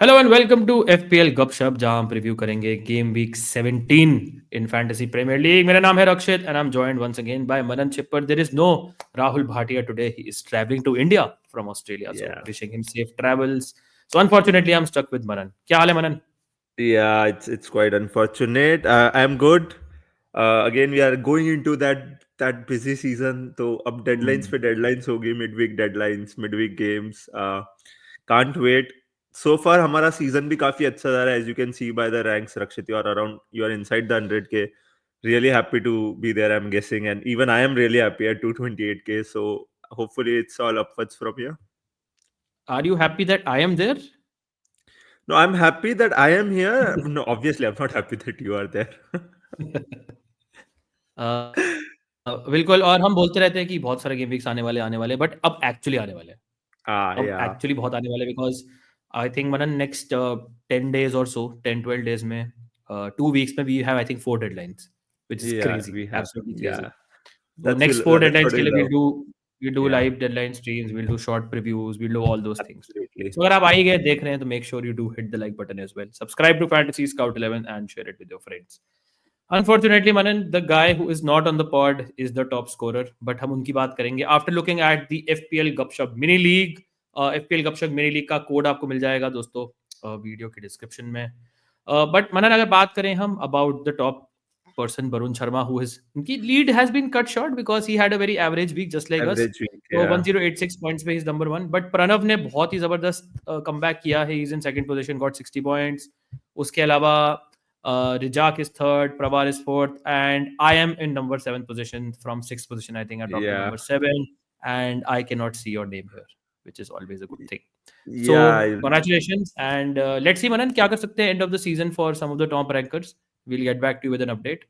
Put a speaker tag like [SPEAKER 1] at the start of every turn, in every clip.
[SPEAKER 1] Hello and welcome to FPL गपशप जहां हम प्रीव्यू करेंगे game week 17 in fantasy premier league. मेरा नाम है Rakshit and I am joined once again by Manan Chipper. There is no Rahul Bhatia today, he is travelling to India from Australia, so
[SPEAKER 2] Yeah,
[SPEAKER 1] wishing him safe travels. So unfortunately I am stuck with Manan. क्या हाल है मनन?
[SPEAKER 2] yeah, it's quite unfortunate. I'm good. Again, we are going into that busy season. So अब deadlines पे deadlines होगी, midweek deadlines, midweek games. Can't wait. So far हमारा season भी काफी अच्छा जा रहा है. As you can see by the ranks, Rakshit, you are inside the 100K. Really happy to be there, I'm guessing, and even I am really happy at 228K. So hopefully it's all upwards from here.
[SPEAKER 1] Are you happy that I am there?
[SPEAKER 2] No, I'm happy that I am here. No, obviously, I'm not happy that you are there.
[SPEAKER 1] बिल्कुल। और हम बोलते रहते हैं कि बहुत सारे game weeks आने वाले, बट अब एक्चुअली आने वाले हैं। अब
[SPEAKER 2] Yeah,
[SPEAKER 1] एक्चुअली बहुत आने वाले, because I think Manan next 10 days और सो 10-12 days में 2 weeks में we have I think 4 deadlines, which is
[SPEAKER 2] yeah,
[SPEAKER 1] crazy,
[SPEAKER 2] we have.
[SPEAKER 1] absolutely crazy.
[SPEAKER 2] Yeah,
[SPEAKER 1] So
[SPEAKER 2] that's
[SPEAKER 1] next four
[SPEAKER 2] that's what
[SPEAKER 1] deadlines
[SPEAKER 2] we
[SPEAKER 1] के लिए
[SPEAKER 2] love.
[SPEAKER 1] we'll do
[SPEAKER 2] Yeah,
[SPEAKER 1] live deadline streams, we'll do short previews, we'll do all those things.
[SPEAKER 2] absolutely.
[SPEAKER 1] So अगर आप आ ही गए देख रहे हैं तो make sure you do hit the like button as well. Subscribe to Fantasy Scout 11 and share it with your friends. Unfortunately, Manan, the guy who is not on the pod is the top scorer, but हम उनकी बात करेंगे after looking at the FPL Gupshup Mini League. FPL Gupshup Mini League का code आपको मिल जाएगा दोस्तों video के description में। बट मनन, अगर बात करें हम about the top person Barun Sharma, who is उनकी lead has been cut short because he had a very average week just like us.
[SPEAKER 2] Average week.
[SPEAKER 1] So
[SPEAKER 2] Yeah,
[SPEAKER 1] 1086 points पे he's number one. But Pranav ने बहुत ही जबरदस्त comeback किया है. He's in second position, got 60 points. उसके अलावा Rijak is third, Pravar is fourth, and I am in number 7th position. From 6th position, I think I dropped to
[SPEAKER 2] yeah,
[SPEAKER 1] number 7, and I cannot see your name here, which is always a good thing. So
[SPEAKER 2] yeah,
[SPEAKER 1] congratulations, and let's see Manan क्या कर सकते हैं end of the season for some of the top rankers. We'll get back to you with an update.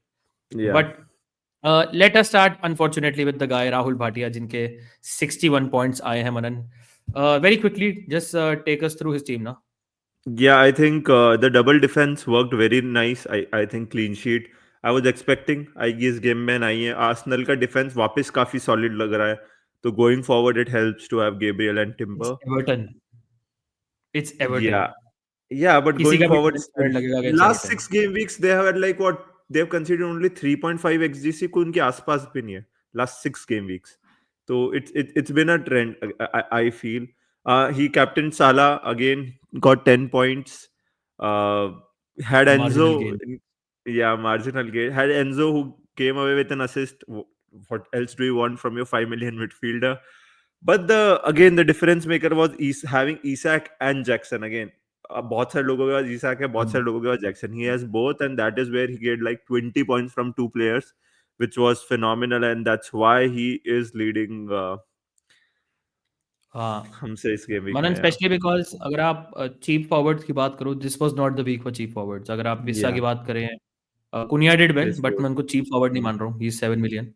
[SPEAKER 2] yeah.
[SPEAKER 1] But let us start unfortunately with the guy Rahul Bhatia, जिनके 61 points आए हैं मनन. Very quickly, just take us through his team now.
[SPEAKER 2] Yeah, I think the double defense worked very nice. I think clean sheet. I was expecting. I guess game में नहीं है. Arsenal का defense वापस काफी solid लग रहा है. तो going forward, it helps to have Gabriel and
[SPEAKER 1] It's
[SPEAKER 2] Timber.
[SPEAKER 1] Everton. It's
[SPEAKER 2] Yeah,
[SPEAKER 1] Everton.
[SPEAKER 2] yeah, but
[SPEAKER 1] किसी
[SPEAKER 2] going
[SPEAKER 1] का भी
[SPEAKER 2] forward,
[SPEAKER 1] defense
[SPEAKER 2] still,
[SPEAKER 1] solid लगेगा against
[SPEAKER 2] last
[SPEAKER 1] Everton.
[SPEAKER 2] 6 game weeks they have had like what they've conceded only 3.5 xGC को उनके आसपास भी नहीं है last 6 game weeks. So it's been a trend. I feel. He captained Salah again, got 10 points. Uh, had
[SPEAKER 1] Marginal
[SPEAKER 2] Enzo,
[SPEAKER 1] gain.
[SPEAKER 2] yeah, marginal gain. Had Enzo who came away with an assist. What else do you want from your 5 million midfielder? But the difference maker was having Isak and Jackson again. बहुत सारे लोगों के पास Isak है, बहुत
[SPEAKER 1] अब
[SPEAKER 2] सारे लोगों के पास Jackson. He has both, and that is where he get like 20 points from 2 players, which was phenomenal, and that's why he is leading
[SPEAKER 1] हाँ
[SPEAKER 2] हमसे इस गेम वीक
[SPEAKER 1] मनन,
[SPEAKER 2] में. Yeah,
[SPEAKER 1] स्पेशली बिकॉज अगर आप चीप फॉरवर्ड्स की बात करो, this was not the week for cheap forwards. अगर आप विसा की
[SPEAKER 2] yeah,
[SPEAKER 1] बात करें, Cunha did well,
[SPEAKER 2] Chris
[SPEAKER 1] but
[SPEAKER 2] Wood.
[SPEAKER 1] मैं उनको चीप फॉरवर्ड नहीं
[SPEAKER 2] Mm,
[SPEAKER 1] मान रहा हूँ. He is 7 million.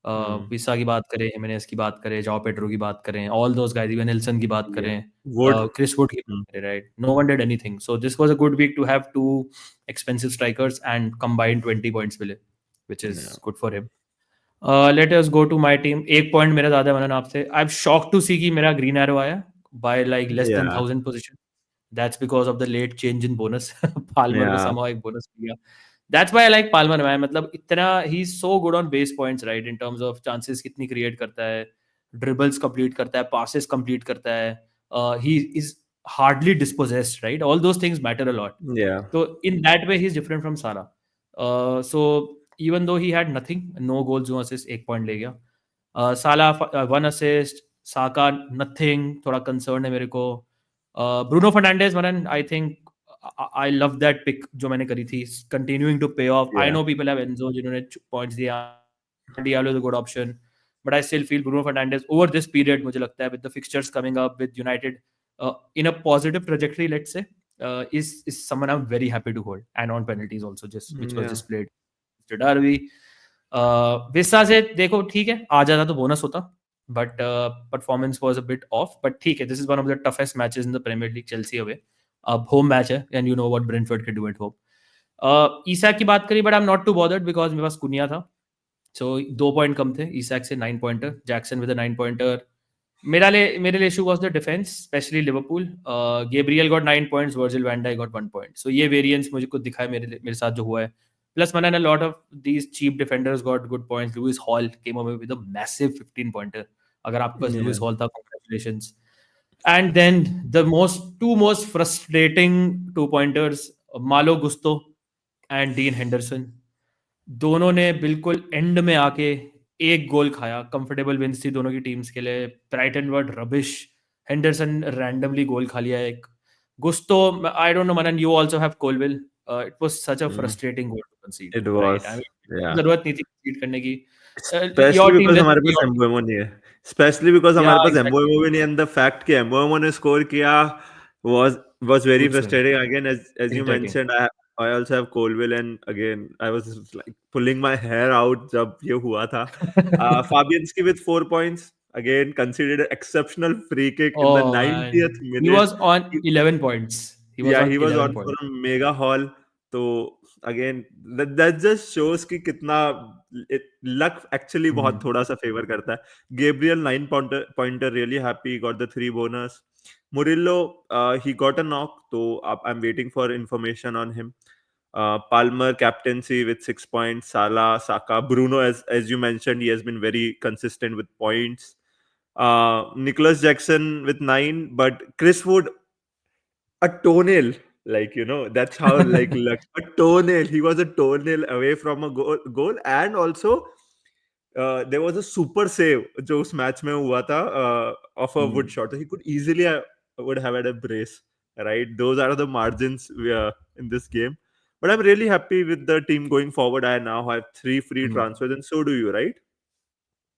[SPEAKER 2] mm,
[SPEAKER 1] विसा की बात करें, हिमेनेस की बात करें, जॉ पेड्रो की बात करें, all those guys, even Nelson की बात
[SPEAKER 2] yeah,
[SPEAKER 1] करें,
[SPEAKER 2] Wood.
[SPEAKER 1] क्रिस वुड की
[SPEAKER 2] Mm,
[SPEAKER 1] बात करें, right, no one did anything. So this was a good week to have two expensive strikers and combined 20 points मिले, which is
[SPEAKER 2] yeah,
[SPEAKER 1] good for him. Let us go to my team. एक point मेरा ज्यादा है मनन आपसे. I am shocked to see कि मेरा green arrow आया bye like less than
[SPEAKER 2] yeah,
[SPEAKER 1] 1000 position. That's because of the late change in bonus. Palmer को
[SPEAKER 2] yeah,
[SPEAKER 1] somehow एक bonus मिल गया. That's why I like Palmer man. मतलब इतना he's so good on base points, right? In terms of chances कितनी create करता है, dribbles complete करता है, passes complete करता है. He is hardly dispossessed, right? All those things matter a lot.
[SPEAKER 2] yeah,
[SPEAKER 1] So in that way, he's different from Salah. So even though he had nothing, no goals, no assists, एक point ले गया. Salah 1 assist, Saka nothing. थोड़ा concern है मेरे को. Bruno Fernandes, Manan, I think I love that pick जो मैंने करी थी, continuing to pay off. I
[SPEAKER 2] yeah,
[SPEAKER 1] no people have Enzo जिन्होंने पॉइंट्स दिया, Diallo is a good option, but I still feel Bruno Fernandes over this period, मुझे लगता है with the fixtures coming up with United in a positive trajectory, let's say, is someone I'm very happy to hold, and on penalties also, just which was
[SPEAKER 2] yeah,
[SPEAKER 1] displayed. Darby, Wissa से देखो ठीक है, आ जाता तो bonus होता, but performance was a bit off. But ठीक है, this is one of the toughest matches in the premier league. Chelsea away, अब होम मैच है, and you know what Brentford can do at home. ईसा की बात करी, but I am not too bothered because मेरे पास कुनिया था. सो 2 point कम थे ईसैक से. 9 पॉइंटर, जैक्सन विद 9 पॉइंटर, मेरे लिए issue was the defense, especially Liverpool. Gabriel got 9 points, Virgil van Dijk got 1 point. So ये variance मुझे कुछ दिखा है मेरे साथ जो हुआ है. Plus, man, and a lot of these cheap defenders got good points. Lewis Hall came away with a massive 15-pointer. अगर आपके पास Lewis
[SPEAKER 2] Yeah.
[SPEAKER 1] Hall था, congratulations. And then the two most frustrating 2-pointers, Malo Gusto and Dean Henderson. दोनों ने बिल्कुल and में आके एक गोल खाया. कंफर्टेबल विंस थी दोनों की टीम्स के लिए. Brighton were rubbish. Henderson randomly goal खा लिया एक. Gusto, I don't know Manan, you also have Colwill. It was such a frustrating goal to concede,
[SPEAKER 2] It
[SPEAKER 1] right?
[SPEAKER 2] was,
[SPEAKER 1] I mean
[SPEAKER 2] yeah.
[SPEAKER 1] जरूरत नहीं थी कंसीड करने की.
[SPEAKER 2] Especially
[SPEAKER 1] योर टीम
[SPEAKER 2] because
[SPEAKER 1] जैसे
[SPEAKER 2] हमारे पास Mbeumo नहीं है. Especially because
[SPEAKER 1] या
[SPEAKER 2] हमारे पास
[SPEAKER 1] एग्जैक्टली
[SPEAKER 2] Mbeumo भी नहीं है, and the fact कि Mbeumo ने score किया was very
[SPEAKER 1] good swing,
[SPEAKER 2] frustrating. Again, as you
[SPEAKER 1] irritating.
[SPEAKER 2] mentioned, I also have Colville, and again I was like pulling my hair out जब ये हुआ था. Fabianski with 4 points. Again, considered an exceptional free kick in the
[SPEAKER 1] Oh man,
[SPEAKER 2] 90th
[SPEAKER 1] he
[SPEAKER 2] minute.
[SPEAKER 1] was on 11 points. He was
[SPEAKER 2] Yeah,
[SPEAKER 1] on
[SPEAKER 2] he was
[SPEAKER 1] 11
[SPEAKER 2] on for
[SPEAKER 1] points.
[SPEAKER 2] a mega haul. So again, that just shows कि कितना luck actually बहुत थोड़ा सा favor करता है. Gabriel 9 pointer really happy, got the 3 bonus. Murillo, he got a knock, so I'm waiting for information on him. Palmer captaincy with 6 points. Salah, Saka, Bruno, as you mentioned, he has been very consistent with points. Nicholas Jackson with 9, but Chris Wood, a toenail, like, that's how, like, luck, a toenail. He was a toenail away from a goal, and also there was a super save जो उस match में हुआ था, of a Wood shot. So he could easily would have had a brace, right? Those are the margins in this game. But I'm really happy with the team going forward. I now have 3 free transfers, and so do you, right?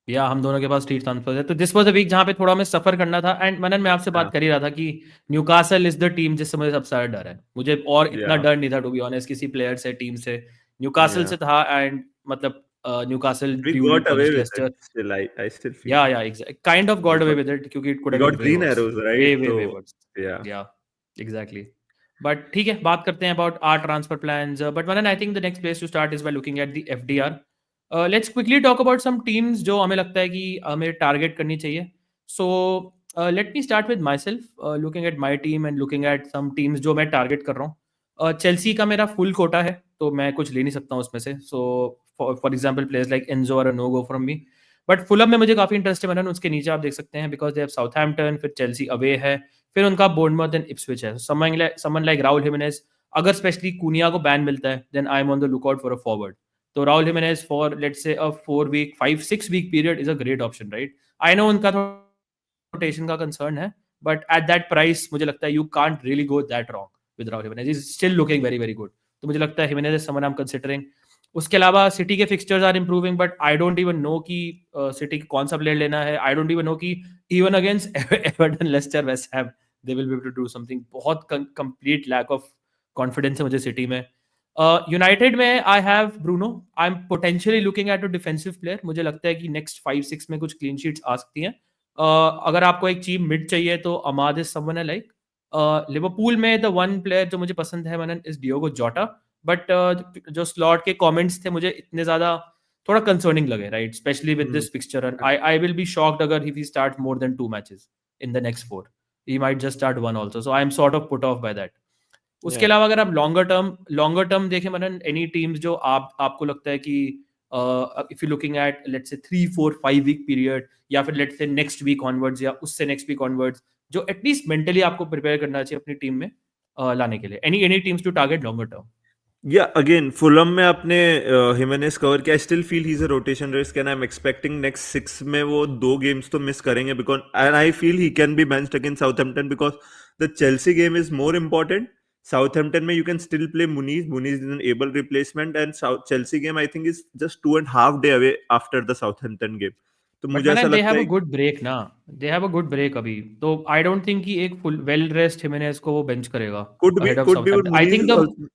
[SPEAKER 1] या हम दोनों के पास street transfer है. तो this was a week जहां पे थोड़ा हमें सफर करना था. एंड मनन, मैं आपसे
[SPEAKER 2] Yeah,
[SPEAKER 1] बात कर ही रहा था कि न्यूकासल इज द टीम जिससे मुझे सबसे ज्यादा डर है. मुझे और इतना
[SPEAKER 2] yeah,
[SPEAKER 1] डर नहीं था टू बी ऑनेस्ट किसी प्लेयर से, टीम से. Newcastle
[SPEAKER 2] yeah.
[SPEAKER 1] से था. एंड मतलब Newcastle
[SPEAKER 2] We
[SPEAKER 1] duel
[SPEAKER 2] got away
[SPEAKER 1] against
[SPEAKER 2] with it.
[SPEAKER 1] Leicester.
[SPEAKER 2] Still, I still feel
[SPEAKER 1] या kind of
[SPEAKER 2] we
[SPEAKER 1] got away
[SPEAKER 2] got
[SPEAKER 1] with it, क्योंकि it could
[SPEAKER 2] we
[SPEAKER 1] have been
[SPEAKER 2] got
[SPEAKER 1] way
[SPEAKER 2] green
[SPEAKER 1] worse.
[SPEAKER 2] arrows, right?
[SPEAKER 1] Way
[SPEAKER 2] So
[SPEAKER 1] worse.
[SPEAKER 2] yeah,
[SPEAKER 1] या exactly. But ठीक है, बात करते हैं about our transfer plans. But Manan, I think the next place to start is by looking at the FDR. Let's quickly talk about some teams जो हमें लगता है कि हमें टारगेट करनी चाहिए. So let me start with myself, looking at my team and looking at some teams जो मैं टारगेट कर रहा हूँ. चेल्सी का मेरा फुल कोटा है, तो मैं कुछ ले नहीं सकता हूँ उसमें से. So for example players like Enzo और no go from me. But Fulham में मुझे काफी इंटरेस्ट है. मैंने उसके नीचे आप देख सकते हैं, बिकॉज दे हैव साउथहैम्पटन, फिर चेल्सी अवे है, फिर उनका बोर्नमथ एंड इप्सविच है. समवन लाइक राहुल हिमेनेज, अगर स्पेशली कुनिया को बैन मिलता है, then I am on the lookout for a forward. तो Raul Jimenez for let's say a 4 week 5-6 week period is a great option, right? I know उनका rotation का concern है, but at that price मुझे लगता है you can't really go that wrong with Raul Jimenez. Is still looking very very good. तो मुझे लगता है Jimenez is someone I am considering. उसके अलावा सिटी के fixtures are improving, but I don't even know कि सिटी कौन सा प्लेयर लेना है. आई डोंट इवन नो कि even against Everton, Leicester, West Ham they will be able to do something. बहुत कंप्लीट लैक ऑफ कॉन्फिडेंस है मुझे City में. यूनाइटेड में I have Bruno. I am potentially looking at a defensive player. मुझे लगता है कि नेक्स्ट 5-6 में कुछ क्लीन शीट्स आ सकती हैं. अगर आपको एक चीप मिड चाहिए तो अमाद इज समवन है लाइक. लिवरपूल में द वन प्लेयर जो मुझे पसंद है Manan is Diogo Jota. But जो स्लॉट के कमेंट्स थे मुझे इतने ज्यादा थोड़ा कंसर्निंग लगे, right? Specially with this picture. And I will be shocked अगर if he start more than 2 matches in the next 4. He might just start 1 also. So I am sort of put off by that. उसके
[SPEAKER 2] yeah.
[SPEAKER 1] अलावा अगर आप longer term देखें मनन, any teams जो आपको लगता है कि if you looking at let's say 3-4-5 week period, या फिर let's say next week onwards या उससे नेक्स्ट वीक ऑनवर्ड्स, जो एटलीस्ट मेंटली आपको प्रिपेयर करना चाहिए अपनी टीम में लाने के लिए. Any teams to target longer term?
[SPEAKER 2] Yeah, again, Fulham में आपने Jimenez कवर किया. I still feel he's a rotation risk, and I'm expecting next 6 में वो 2 games तो मिस करेंगे, because and I feel he can be benched against Southampton because the Chelsea game is more important. Southampton में you can still play Muniz. Muniz is an able replacement, and Chelsea game I think is just 2.5 day away after the Southampton game. तो
[SPEAKER 1] but
[SPEAKER 2] मुझे ऐसा
[SPEAKER 1] मैंने दे
[SPEAKER 2] लगता
[SPEAKER 1] have
[SPEAKER 2] है
[SPEAKER 1] अ good break ना. They have a good break अभी. तो I don't think कि एक फुल वेल रेस्ट हिमेनेज को वो बेंच करेगा ahead of
[SPEAKER 2] could be, but
[SPEAKER 1] Southampton. I
[SPEAKER 2] Muniz
[SPEAKER 1] think
[SPEAKER 2] is
[SPEAKER 1] the
[SPEAKER 2] also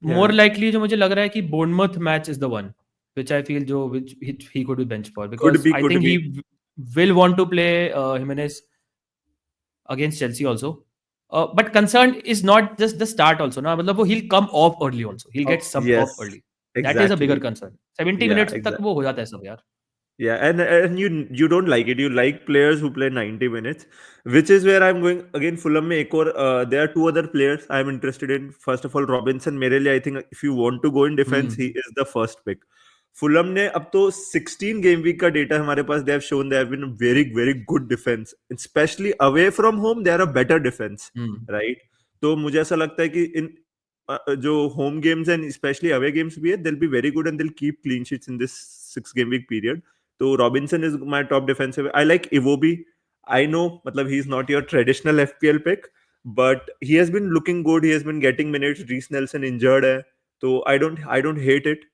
[SPEAKER 1] more
[SPEAKER 2] yeah,
[SPEAKER 1] likely जो मुझे लग रहा है कि Bournemouth match is the one which I feel जो which he could be benched for,
[SPEAKER 2] could
[SPEAKER 1] because
[SPEAKER 2] be,
[SPEAKER 1] I
[SPEAKER 2] could
[SPEAKER 1] think
[SPEAKER 2] be.
[SPEAKER 1] he will want to play Jimenez against Chelsea also. But concern is not just the start also ना, मतलब वो he'll come off early also. He'll
[SPEAKER 2] Oh,
[SPEAKER 1] get subbed off
[SPEAKER 2] yes,
[SPEAKER 1] early. That is a bigger
[SPEAKER 2] exactly.
[SPEAKER 1] concern. 70
[SPEAKER 2] Yeah,
[SPEAKER 1] minutes तक
[SPEAKER 2] exactly.
[SPEAKER 1] वो हो जाता है सब यार.
[SPEAKER 2] Yeah, and you don't like it. You like players who play 90 minutes, which is where I'm going again. Fulham में एक और there are two other players I'm interested in. First of all, Robinson. मेरे लिए I think if you want to go in defense, he
[SPEAKER 1] hmm
[SPEAKER 2] is the first pick. Fulham ने अब तो 16 game week का data हमारे पास. They have shown they have been a very very good defense, especially away from home. They are a better defense,
[SPEAKER 1] hmm
[SPEAKER 2] right? तो मुझे ऐसा लगता है कि इन जो home games and specially away games भी है, they'll be very good and they'll keep clean sheets in this 6 game week period. So Robinson is my top defensive. I like Iwobi. I know, matlab he's not your traditional FPL pick, but he has been looking good. He has been getting minutes. Reece Nelson injured है, तो I don't hate it.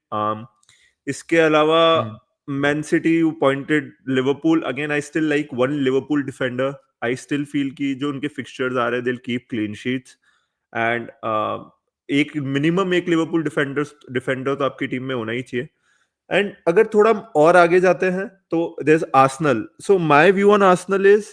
[SPEAKER 2] इसके अलावा
[SPEAKER 1] हम्म
[SPEAKER 2] Man City, you pointed Liverpool again. I still like one Liverpool defender. I still feel कि जो उनके fixtures आ रहे हैं, they'll keep clean sheets. And एक मिनिमम एक लिवरपूल डिफेंडर तो आपकी टीम में होना ही चाहिए. एंड अगर थोड़ा और आगे जाते हैं तो there is Arsenal. So my view on Arsenal is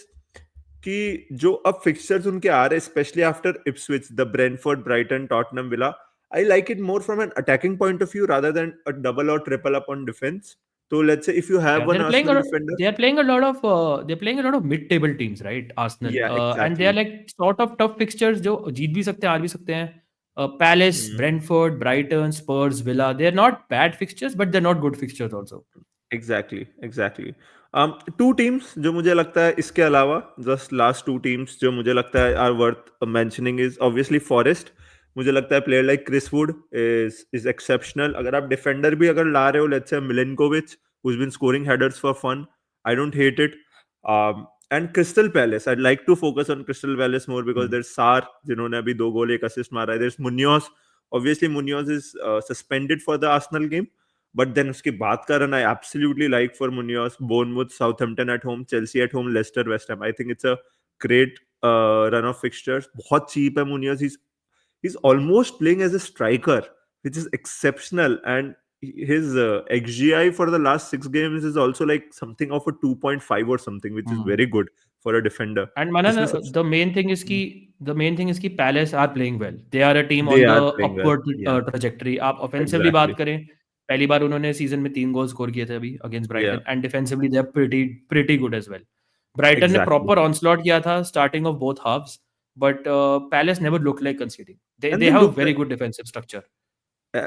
[SPEAKER 2] कि जो अब फिक्सचर्स उनके आ रहे हैं, specially after Ipswich, the Brentford, Brighton, Tottenham, Villa, I like it more from an attacking point of view rather than a double or triple up on defense. So let's say if you
[SPEAKER 1] Yeah,
[SPEAKER 2] have one Arsenal defender.
[SPEAKER 1] they're playing a lot of they're playing a lot of mid-table teams, right? Arsenal,
[SPEAKER 2] Yeah,
[SPEAKER 1] and they are
[SPEAKER 2] exactly.
[SPEAKER 1] like sort of tough fixtures जो जीत भी सकते हैं, हार भी सकते हैं. Palace,
[SPEAKER 2] Hmm.
[SPEAKER 1] Brentford, Brighton, Spurs, Villa. They're not bad fixtures, but they're not good fixtures also.
[SPEAKER 2] Exactly exactly. Two teams जो मुझे लगता है इसके अलावा, जस्ट लास्ट टू टीम्स जो मुझे लगता है are worth mentioning is obviously Forest. मुझे लगता है player like Chris Wood is exceptional. अगर आप डिफेंडर भी अगर ला रहे हो, let's say मिलिनकोविच, who's been scoring headers for fun, I don't hate it. And Crystal Palace, I'd like to focus on Crystal Palace more because
[SPEAKER 1] Hmm.
[SPEAKER 2] there's Sar जिन्होंने अभी 2 गोल 1 assist मारा है. There's Munoz. Obviously Munoz is suspended for the Arsenal game. But then उसकी बात का run I absolutely like for Munoz. Bournemouth, Southampton at home, Chelsea at home, Leicester, West Ham. I think it's a great run of fixtures. बहुत cheap है Munoz. He's almost playing as a striker, which is exceptional. And his XGI for the last 6 games is also like something of a 2.5 or something, which is
[SPEAKER 1] Hmm.
[SPEAKER 2] very good for a defender.
[SPEAKER 1] And Manan,
[SPEAKER 2] इसमें सबसे
[SPEAKER 1] the main thing is कि Palace are playing well. They are a team on
[SPEAKER 2] they
[SPEAKER 1] the
[SPEAKER 2] are playing well.
[SPEAKER 1] upward
[SPEAKER 2] Yeah,
[SPEAKER 1] trajectory. आप offensively बात
[SPEAKER 2] exactly.
[SPEAKER 1] करें, पहली बार उन्होंने season में 3 goal score किए थे अभी against
[SPEAKER 2] Yeah,
[SPEAKER 1] Brighton, and defensively they are pretty good as well. Brighton ने
[SPEAKER 2] exactly.
[SPEAKER 1] प्रॉपर ऑनस्लॉट किया था starting off both halves, but Palace never look like conceding.
[SPEAKER 2] And
[SPEAKER 1] They
[SPEAKER 2] they
[SPEAKER 1] have a
[SPEAKER 2] looked
[SPEAKER 1] very good defensive structure.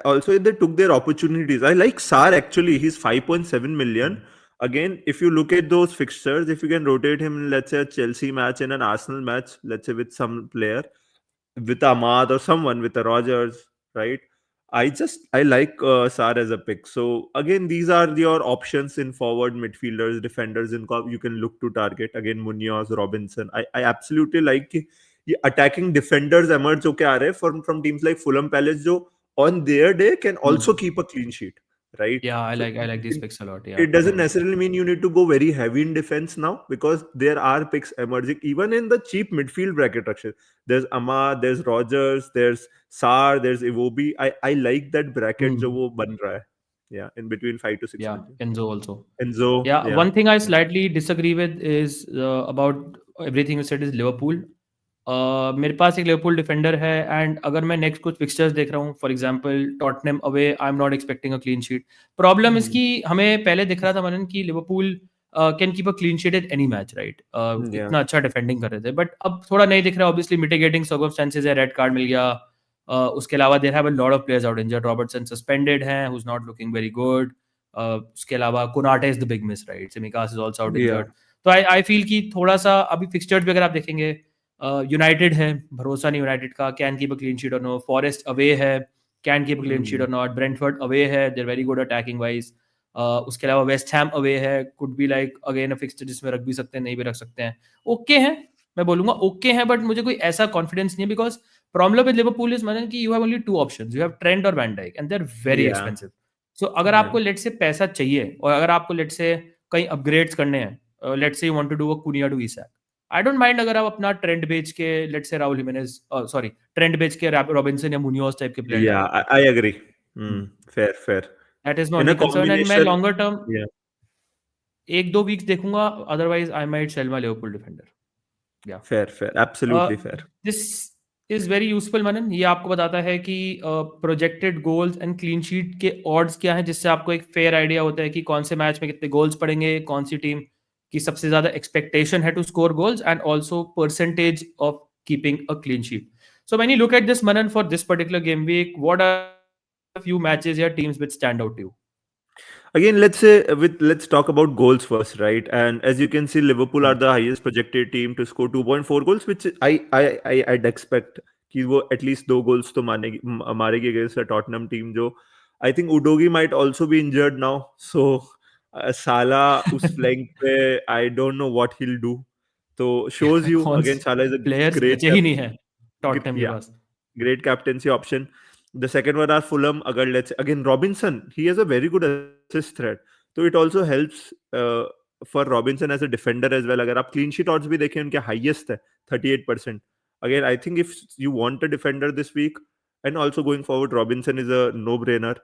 [SPEAKER 2] also they took their opportunities. I like Sar actually. He's 5.7 million.
[SPEAKER 1] Hmm.
[SPEAKER 2] Again, if you look at those fixtures, if you can rotate him, let's say a Chelsea match and an Arsenal match, let's say with some player, with Ahmad or someone with a Rogers, right? I like Sar as a pick. So again, these are your options in forward midfielders, defenders in you can look to target. Again, Munoz, Robinson. I absolutely like कि ये attacking defenders emerge होके आ रहे हैं from teams like Fulham, Palace, जो on their day can also
[SPEAKER 1] Hmm.
[SPEAKER 2] keep a clean sheet, right?
[SPEAKER 1] Yeah,
[SPEAKER 2] So
[SPEAKER 1] I like these picks a lot. Yeah,
[SPEAKER 2] it
[SPEAKER 1] I
[SPEAKER 2] doesn't
[SPEAKER 1] agree.
[SPEAKER 2] necessarily mean you need to go very heavy in defense now, because there are picks emerging even in the cheap midfield bracket structure. There's Ahmad, there's Rogers, there's Sar, there's Iwobi. I like that bracket जो
[SPEAKER 1] Hmm.
[SPEAKER 2] वो बन रहा है. Yeah, in between 5 to 6
[SPEAKER 1] Yeah,
[SPEAKER 2] million.
[SPEAKER 1] Enzo also.
[SPEAKER 2] Enzo,
[SPEAKER 1] Yeah,
[SPEAKER 2] yeah.
[SPEAKER 1] one thing I slightly disagree with is about everything you said is Liverpool. मेरे पास एक Liverpool defender है, and अगर मैं नेक्स्ट कुछ फिक्सचर्स देख रहा हूँ, for example Tottenham away, I am not expecting a clean sheet. Problem
[SPEAKER 2] Hmm.
[SPEAKER 1] इसकी हमें पहले दिख रहा था मनन कि Liverpool can keep a clean sheet at any match, right?
[SPEAKER 2] Yeah,
[SPEAKER 1] इतना अच्छा डिफेंडिंग कर रहे थे, बट अब थोड़ा नहीं दिख रहा. ऑब्वियसली मिटिगेटिंग सर्कमस्टेंसेस है, रेड कार्ड मिल गया. उसके अलावा there have a lot of players out injured. Robertson suspended है, who is not looking very good. उसके अलावा Konate is the big miss, right? Tsimikas is also out
[SPEAKER 2] yeah,
[SPEAKER 1] injured. तो I feel कि थोड़ा सा अभी फिक्सचर्स भी अगर आप देखेंगे, यूनाइटेड है, भरोसा नहीं यूनाइटेड का, can keep a clean sheet और नो. फॉरेस्ट अवे है, can keep a clean sheet
[SPEAKER 2] Hmm.
[SPEAKER 1] और नॉट. ब्रेंटफोर्ड अवे है, they are very good attacking wise. उसके अलावा वेस्ट हैम अवे है, could be like again a fixture जिसमें रख भी सकते हैं, नहीं भी रख सकते हैं. ओके हैं, मैं बोलूंगा ओके हैं, बट मुझे कोई ऐसा कॉन्फिडेंस नहीं है, because problem with Liverpool is Manan कि you have only two options. You have Trent और van Dijk, and they are very
[SPEAKER 2] Yeah,
[SPEAKER 1] expensive. So अगर
[SPEAKER 2] yeah,
[SPEAKER 1] आपको लेट से पैसा चाहिए, और अगर आपको लेट से कहीं अपग्रेड्स करने हैं, let say you want to do a Cunha to Isak, I don't mind अगर आप अपना ट्रेंड बेच के लेट से राहुल हिमेनेज, सॉरी, ट्रेंड बेच के रॉबिन्सन या मुनियोज टाइप के प्लेयर ले
[SPEAKER 2] yeah.
[SPEAKER 1] लो.
[SPEAKER 2] I agree. Fair, fair.
[SPEAKER 1] That is my
[SPEAKER 2] In a
[SPEAKER 1] only concern, and मैं
[SPEAKER 2] combination,
[SPEAKER 1] longer term
[SPEAKER 2] yeah,
[SPEAKER 1] 1-2 weeks देखूंगा. Otherwise I might sell my Liverpool defender. या
[SPEAKER 2] fair, fair. Absolutely fair.
[SPEAKER 1] This is very useful Manan. ये आपको बताता है कि projected goals and clean sheet के odds क्या हैं, जिससे आपको एक फेयर आइडिया होता है कि कौन से मैच में कितने गोल्स पड़ेंगे, कौन सी टीम की सबसे ज्यादा एक्सपेक्टेशन है to score goals, and also percentage of keeping a clean sheet. So when you look at this, Manan, for this particular game week, what are a few matches or teams which stand out to you?
[SPEAKER 2] Again, let's talk about goals first, right? And as you can see, Liverpool are
[SPEAKER 1] Hmm.
[SPEAKER 2] the highest projected team to score 2.4 goals, which I'd expect कि वो at least 2 goals तो मारेगी against a Tottenham team जो I think Udogi might also be injured now, so Salah उस flank पे I don't know what he'll do. तो shows you
[SPEAKER 1] कौन
[SPEAKER 2] again Salah is a
[SPEAKER 1] players
[SPEAKER 2] great
[SPEAKER 1] बचे ही नहीं है टॉटनहम के
[SPEAKER 2] yeah,
[SPEAKER 1] pass.
[SPEAKER 2] great captaincy option. The second one are Fulham. Agar let's again Robinson, he has a very good assist threat. So it also helps for Robinson as a defender as well. अगर आप clean sheet odds भी देखें उनके highest है 38%. Again, I think if you want a defender this week and also going forward, Robinson is a no-brainer.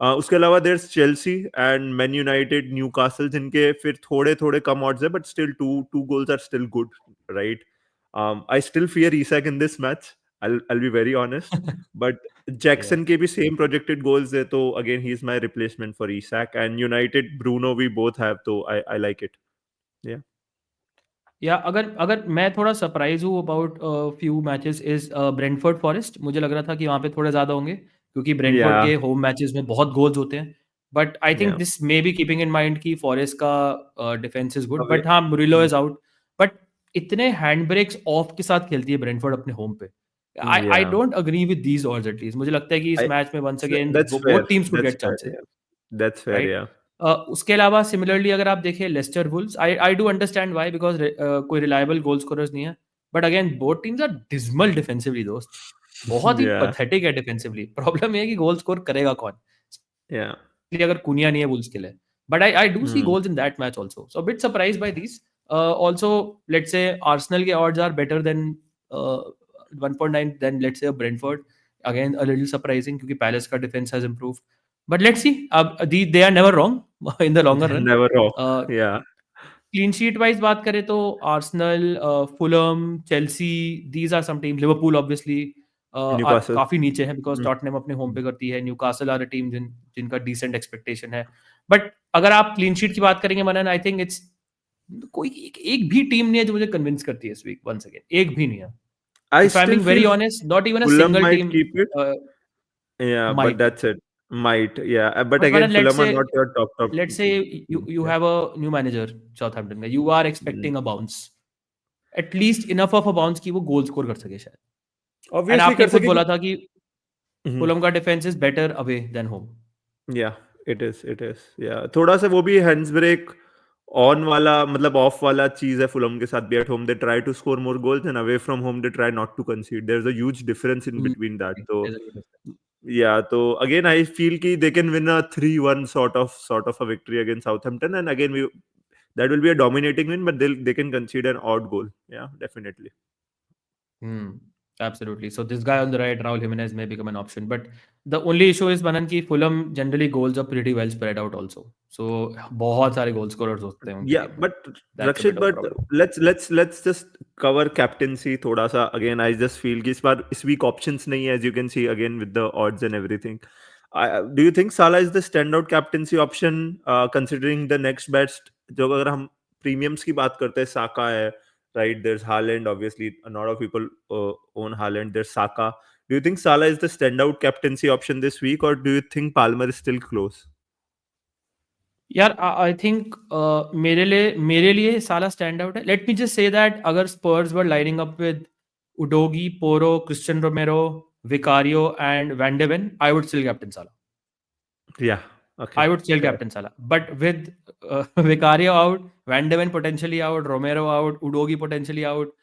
[SPEAKER 2] उसके अलावा there's Chelsea and Man United, Newcastle जिनके फिर थोड़े थोड़े कम odds है, but still two goals are still good, right? I still fear Isak in this match. I'll be very honest. But
[SPEAKER 1] Yeah.
[SPEAKER 2] Jackson के भी same projected goals है तो again he is my replacement for Isak and United Bruno we both have तो I like it या
[SPEAKER 1] या अगर अगर मैं थोड़ा सरप्राइज हूँ about few matches is Brentford forest. मुझे लग रहा था कि वहाँ पे थोड़े ज़्यादा होंगे क्योंकि ब्रेंटफोर्ड
[SPEAKER 2] या
[SPEAKER 1] के होम मैचेस में बहुत गोल्स होते हैं. बट आई थिंक
[SPEAKER 2] या
[SPEAKER 1] this may be keeping in mind कि फॉरेस्ट का defence is good.
[SPEAKER 2] Away
[SPEAKER 1] but हाँ, मुरिलो इज आउट. बट इतने हैंड ब्रेक्स ऑफ के साथ खेलती है ब्रेंटफोर्ड अपने होम पे. I
[SPEAKER 2] yeah
[SPEAKER 1] I don't agree with these odds at least. मुझे लगता है कि इस
[SPEAKER 2] आई
[SPEAKER 1] मैच में once again
[SPEAKER 2] that's
[SPEAKER 1] both teams could
[SPEAKER 2] that's
[SPEAKER 1] get
[SPEAKER 2] fair
[SPEAKER 1] chances.
[SPEAKER 2] Yeah that's fair
[SPEAKER 1] right.
[SPEAKER 2] या
[SPEAKER 1] उसके अलावा सिमिलरली अगर आप देखें Leicester Wolves, I I do understand why, because कोई रिलायबल गोल स्कोरर्स नहीं है. But again both teams are dismal defensively दोस्त. बहुत ही
[SPEAKER 2] या
[SPEAKER 1] पथेटिक है डिफेंसिवली. प्रॉब्लम ये है कि गोल स्कोर करेगा कौन
[SPEAKER 2] या
[SPEAKER 1] अगर कुनिया नहीं है वुल्स के लिए. But I do see goals in that match also, so bit surprise by this. Also let's say Arsenal के odds are better than 1.9 than let's say Brentford. Again a little surprising क्योंकि Palace का defence has improved. But let's see. अब they are never wrong in the longer run.
[SPEAKER 2] Never wrong या
[SPEAKER 1] clean sheet wise बात करें तो Arsenal, Fulham, Chelsea, these are some team. Liverpool obviously
[SPEAKER 2] Newcastle
[SPEAKER 1] काफी नीचे है बिकॉज टॉटनहम अपने home पे करती है. न्यूकासल आर अ टीम जिनका डिसेंट एक्सपेक्टेशन है. बट अगर आप क्लीन शीट की बात करेंगे मनन, आई थिंक इट्स कोई एक भी टीम नहीं है जो मुझे कन्विंस करती है इस वीक. वंस अगेन एक भी नहीं है.
[SPEAKER 2] I
[SPEAKER 1] if I am
[SPEAKER 2] still
[SPEAKER 1] being very
[SPEAKER 2] feel
[SPEAKER 1] honest, not even a
[SPEAKER 2] Fulham
[SPEAKER 1] single
[SPEAKER 2] might
[SPEAKER 1] team
[SPEAKER 2] keep it या but
[SPEAKER 1] might.
[SPEAKER 2] That's it might yeah but
[SPEAKER 1] but
[SPEAKER 2] again
[SPEAKER 1] Manan
[SPEAKER 2] Fulham are not your top
[SPEAKER 1] let's say
[SPEAKER 2] team.
[SPEAKER 1] you
[SPEAKER 2] Yeah.
[SPEAKER 1] have a new manager Southampton का. You are
[SPEAKER 2] Mm.
[SPEAKER 1] Expecting a bounce, at least enough of a bounce की वो goal score कर सके शायद. And
[SPEAKER 2] Obviously
[SPEAKER 1] आपने
[SPEAKER 2] कर
[SPEAKER 1] खुद
[SPEAKER 2] सके
[SPEAKER 1] बोला था कि
[SPEAKER 2] Mhm.
[SPEAKER 1] फुलम का defence is better away than home.
[SPEAKER 2] Yeah it is yeah थोड़ा सा वो भी हैंड्स ब्रेक ऑन वाला मतलब ऑफ वाला चीज है फुलम के साथ भी. At home they try to score more goals and away from home they try not to concede. There is a huge difference in between that. तो या तो अगेन आई फील कि they can win a 3-1 sort of a victory against Southampton and again we that will be a dominating win but they can concede an odd goal. Yeah, definitely.
[SPEAKER 1] Absolutely. So this guy on the right, Raul Jimenez, may become an option. But the only issue is Manan ki Fulham generally goals are pretty well spread out also. So बहुत सारे goal scorers होते हैं उनकी
[SPEAKER 2] Yeah,
[SPEAKER 1] team में.
[SPEAKER 2] but
[SPEAKER 1] That's a bit
[SPEAKER 2] Rakshit,
[SPEAKER 1] of a
[SPEAKER 2] but
[SPEAKER 1] problem.
[SPEAKER 2] let's just cover captaincy थोड़ा सा. Again, I just feel कि इस बार इस week options नहीं है, as you can see again with the odds and everything. Do you think Salah is the standout captaincy option considering the next best? जो अगर हम premiums की बात करते हैं, Saka है, right? There's Haaland, obviously a lot of people own Haaland. There's Saka. Do you think Salah is the standout captaincy option this week, or do you think Palmer is still close?
[SPEAKER 1] यार I think मेरे लिए Salah stand out है. Let me just say that अगर Spurs were lining up with Udogie, Porro, Cristian Romero, Vicario and Van de Ven, I would still captain Salah.
[SPEAKER 2] Yeah. Okay.
[SPEAKER 1] I would still
[SPEAKER 2] Fair.
[SPEAKER 1] captain Salah. But with Vicario out, Van de Ven potentially out, Romero out, Udogi potentially out,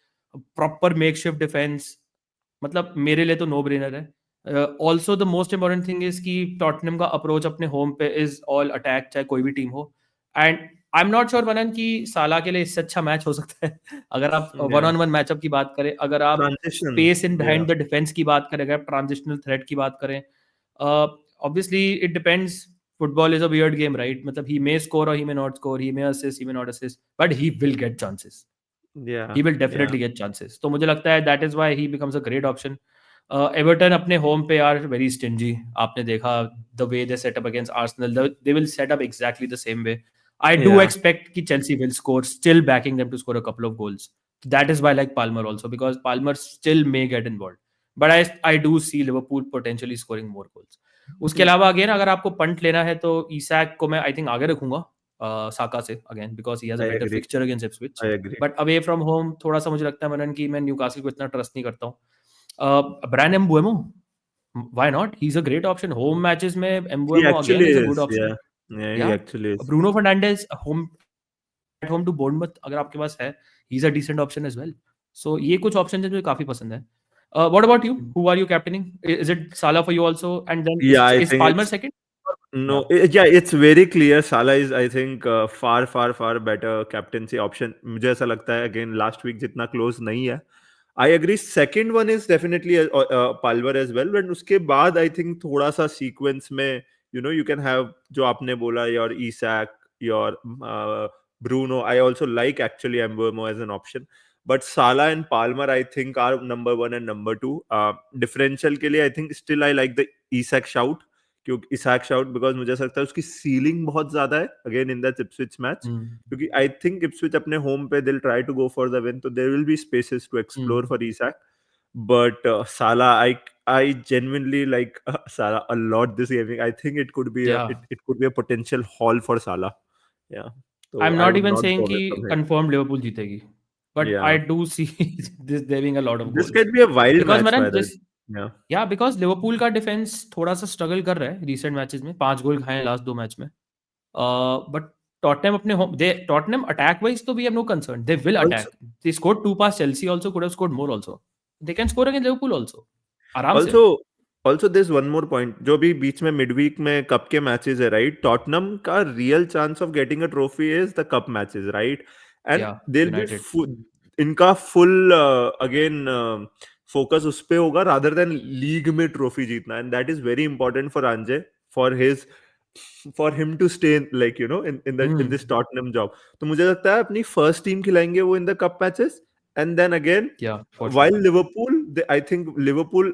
[SPEAKER 1] proper makeshift defense, मतलब मेरे लिए तो no brainer है. Also the most important thing is कि Tottenham का approach अपने home पे is all attack, चाहे कोई भी टीम हो. And I am not sure बनन कि साला के लिए इससे अच्छा मैच हो सकता है. अगर आप one
[SPEAKER 2] Yeah.
[SPEAKER 1] On one matchup की बात करें, अगर आप
[SPEAKER 2] Transition.
[SPEAKER 1] Space in
[SPEAKER 2] Yeah.
[SPEAKER 1] Behind the defence की बात करें, अगर आप ट्रांजिशनल थ्रेट की बात करें, obviously it depends. Football is a weird game, right? मतलब he may score or he may not score, he may assist, he may not assist, but he will get chances.
[SPEAKER 2] Yeah.
[SPEAKER 1] He will
[SPEAKER 2] Yeah.
[SPEAKER 1] definitely get chances. तो मुझे लगता है that is why he becomes a great option. Everton अपने home पे are very stingy. आपने देखा the way they set up against Arsenal, they will set up exactly the same way. I do
[SPEAKER 2] Yeah,
[SPEAKER 1] expect कि Chelsea will score, still backing them to score a couple of goals. That is why I like Palmer also, because Palmer still may get involved. But I do see Liverpool potentially scoring more goals. उसके अलावा again अगर आपको punt लेना है तो ईसैक को मैं I think आगे रखूंगा साका से again, because he has a
[SPEAKER 2] I
[SPEAKER 1] better
[SPEAKER 2] agree.
[SPEAKER 1] Fixture against Ipswich.
[SPEAKER 2] I agree.
[SPEAKER 1] But away from home थोड़ा सा मुझे लगता है मनन कि मैं न्यूकासल को इतना ट्रस्ट नहीं करता हूँ. Bryan Mbeumo, why not, he is a great option home matches में.
[SPEAKER 2] He
[SPEAKER 1] Mbeumo again
[SPEAKER 2] actually
[SPEAKER 1] is a good
[SPEAKER 2] is.
[SPEAKER 1] Option.
[SPEAKER 2] Yeah. Yeah, he
[SPEAKER 1] या
[SPEAKER 2] actually is.
[SPEAKER 1] Bruno Fernandes home at home to Bournemouth अगर आपके पास है, he is a decent option as well. सो ये कुछ option है जो काफी पसंद है. What about you, who are you captaining? Is it Salah for you also, and then
[SPEAKER 2] Yeah, I
[SPEAKER 1] is
[SPEAKER 2] think
[SPEAKER 1] Palmer
[SPEAKER 2] it's
[SPEAKER 1] second?
[SPEAKER 2] no.
[SPEAKER 1] Yeah.
[SPEAKER 2] Yeah, it's very clear. Salah is, I think, far better captaincy option. मुझे ऐसा लगता है again last week जितना close नहीं है. I agree. Second one is definitely Palmer as well. But उसके बाद I think थोड़ा सा sequence में you can have जो आपने बोला your Isak, your Bruno. I also like actually Mbeumo as an option. But Salah and Palmer I think are number one and number two. Differential के लिए I think still I like the Isak shout. क्योंकि Isak shout because मुझे ऐसा लगता है उसकी ceiling बहुत ज्यादा है again in that Ipswich match. क्योंकि आई थिंक इप्सविच अपने होम पे will try to go for the win, तो there will be spaces to explore for Isak. But Salah I genuinely like Salah a lot this evening. I think it could be
[SPEAKER 1] या.
[SPEAKER 2] it could be a potential haul for Salah. Yeah.
[SPEAKER 1] I
[SPEAKER 2] So
[SPEAKER 1] am
[SPEAKER 2] I
[SPEAKER 1] not
[SPEAKER 2] would
[SPEAKER 1] even
[SPEAKER 2] not
[SPEAKER 1] saying
[SPEAKER 2] go
[SPEAKER 1] कि
[SPEAKER 2] away from him.
[SPEAKER 1] Confirm Liverpool जीतेगी, but I
[SPEAKER 2] Yeah.
[SPEAKER 1] Do see this having a lot of
[SPEAKER 2] This
[SPEAKER 1] goals.
[SPEAKER 2] can be a wild
[SPEAKER 1] because
[SPEAKER 2] match
[SPEAKER 1] मैंने
[SPEAKER 2] by the
[SPEAKER 1] this,
[SPEAKER 2] yeah.
[SPEAKER 1] या because Liverpool का defence थोड़ा सा struggle कर रहा है recent matches में. 5 गोल खाए लास्ट 2 मैच में. बट टॉटनहम अपने home, they Tottenham attack wise तो we have no concern, they will
[SPEAKER 2] Also,
[SPEAKER 1] attack. They scored 2 past, Chelsea also could have scored more also. They can score against Liverpool also आराम से.
[SPEAKER 2] also also there's one more point. जो भी बीच में midweek में cup के matches है right, Tottenham का real chance of getting a trophy is the cup matches right. And
[SPEAKER 1] या
[SPEAKER 2] दे विल
[SPEAKER 1] यूनाइटेड.
[SPEAKER 2] बी इनका फुल अगेन फोकस उस पे होगा रादर देन लीग में ट्रॉफी जीतना. And that is very important for Ange, for his for him to stay like in this Tottenham job. तो मुझे लगता है अपनी फर्स्ट टीम खिलाएंगे वो in the cup matches. And then again
[SPEAKER 1] या for
[SPEAKER 2] while
[SPEAKER 1] sure.
[SPEAKER 2] Liverpool, I think Liverpool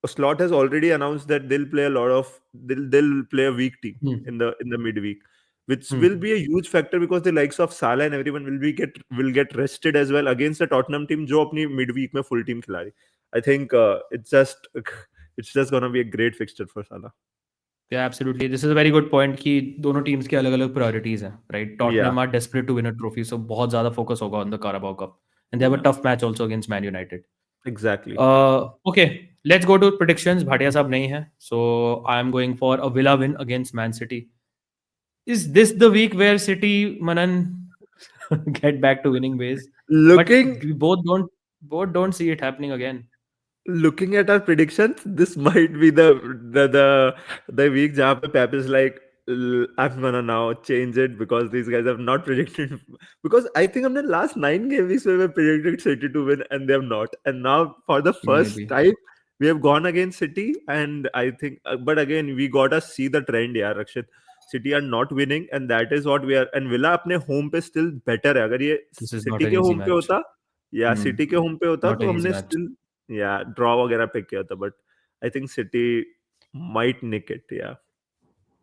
[SPEAKER 2] slot has already announced that they'll play a lot of they'll play a weak team in the midweek, which will be a huge factor because the likes of Salah and everyone will get rested as well against the Tottenham team जो अपनी midweek में full team खिला रही. I think it's just gonna be a great fixture for Salah.
[SPEAKER 1] Yeah, absolutely. This is a very good point कि दोनों teams की अलग-अलग priorities हैं, right?
[SPEAKER 2] Yeah,
[SPEAKER 1] Tottenham are desperate to win a trophy, so बहुत ज़्यादा focus होगा on the Carabao Cup, and they have a
[SPEAKER 2] yeah,
[SPEAKER 1] tough match also against Man United.
[SPEAKER 2] exactly.
[SPEAKER 1] Okay, let's go to predictions. Bhatia साहब नहीं है, so I am going for a Villa win against Man City. Is this the week where City, Manan, get back to winning ways? But
[SPEAKER 2] Looking
[SPEAKER 1] we both don't see it happening again.
[SPEAKER 2] looking at our predictions, this might be the week जहाँ पे Pep is like, I'm gonna now change it because these guys have not predicted. Because I think हमने last 9 game weeks में predicted City to win and they have not. And now for the first
[SPEAKER 1] Maybe.
[SPEAKER 2] time we have gone against City, and I think, but again we gotta see the trend यार Rakshit. City are not winning, and that is what we are. And Villa अपने home पे still better है. अगर ये
[SPEAKER 1] This is not
[SPEAKER 2] City
[SPEAKER 1] an
[SPEAKER 2] के
[SPEAKER 1] easy
[SPEAKER 2] home पे
[SPEAKER 1] match.
[SPEAKER 2] होता या City के home पे होता
[SPEAKER 1] Not
[SPEAKER 2] तो
[SPEAKER 1] an easy
[SPEAKER 2] हमने
[SPEAKER 1] match.
[SPEAKER 2] still ड्रॉ वगैरह पिक किया था. But I think City might nick it.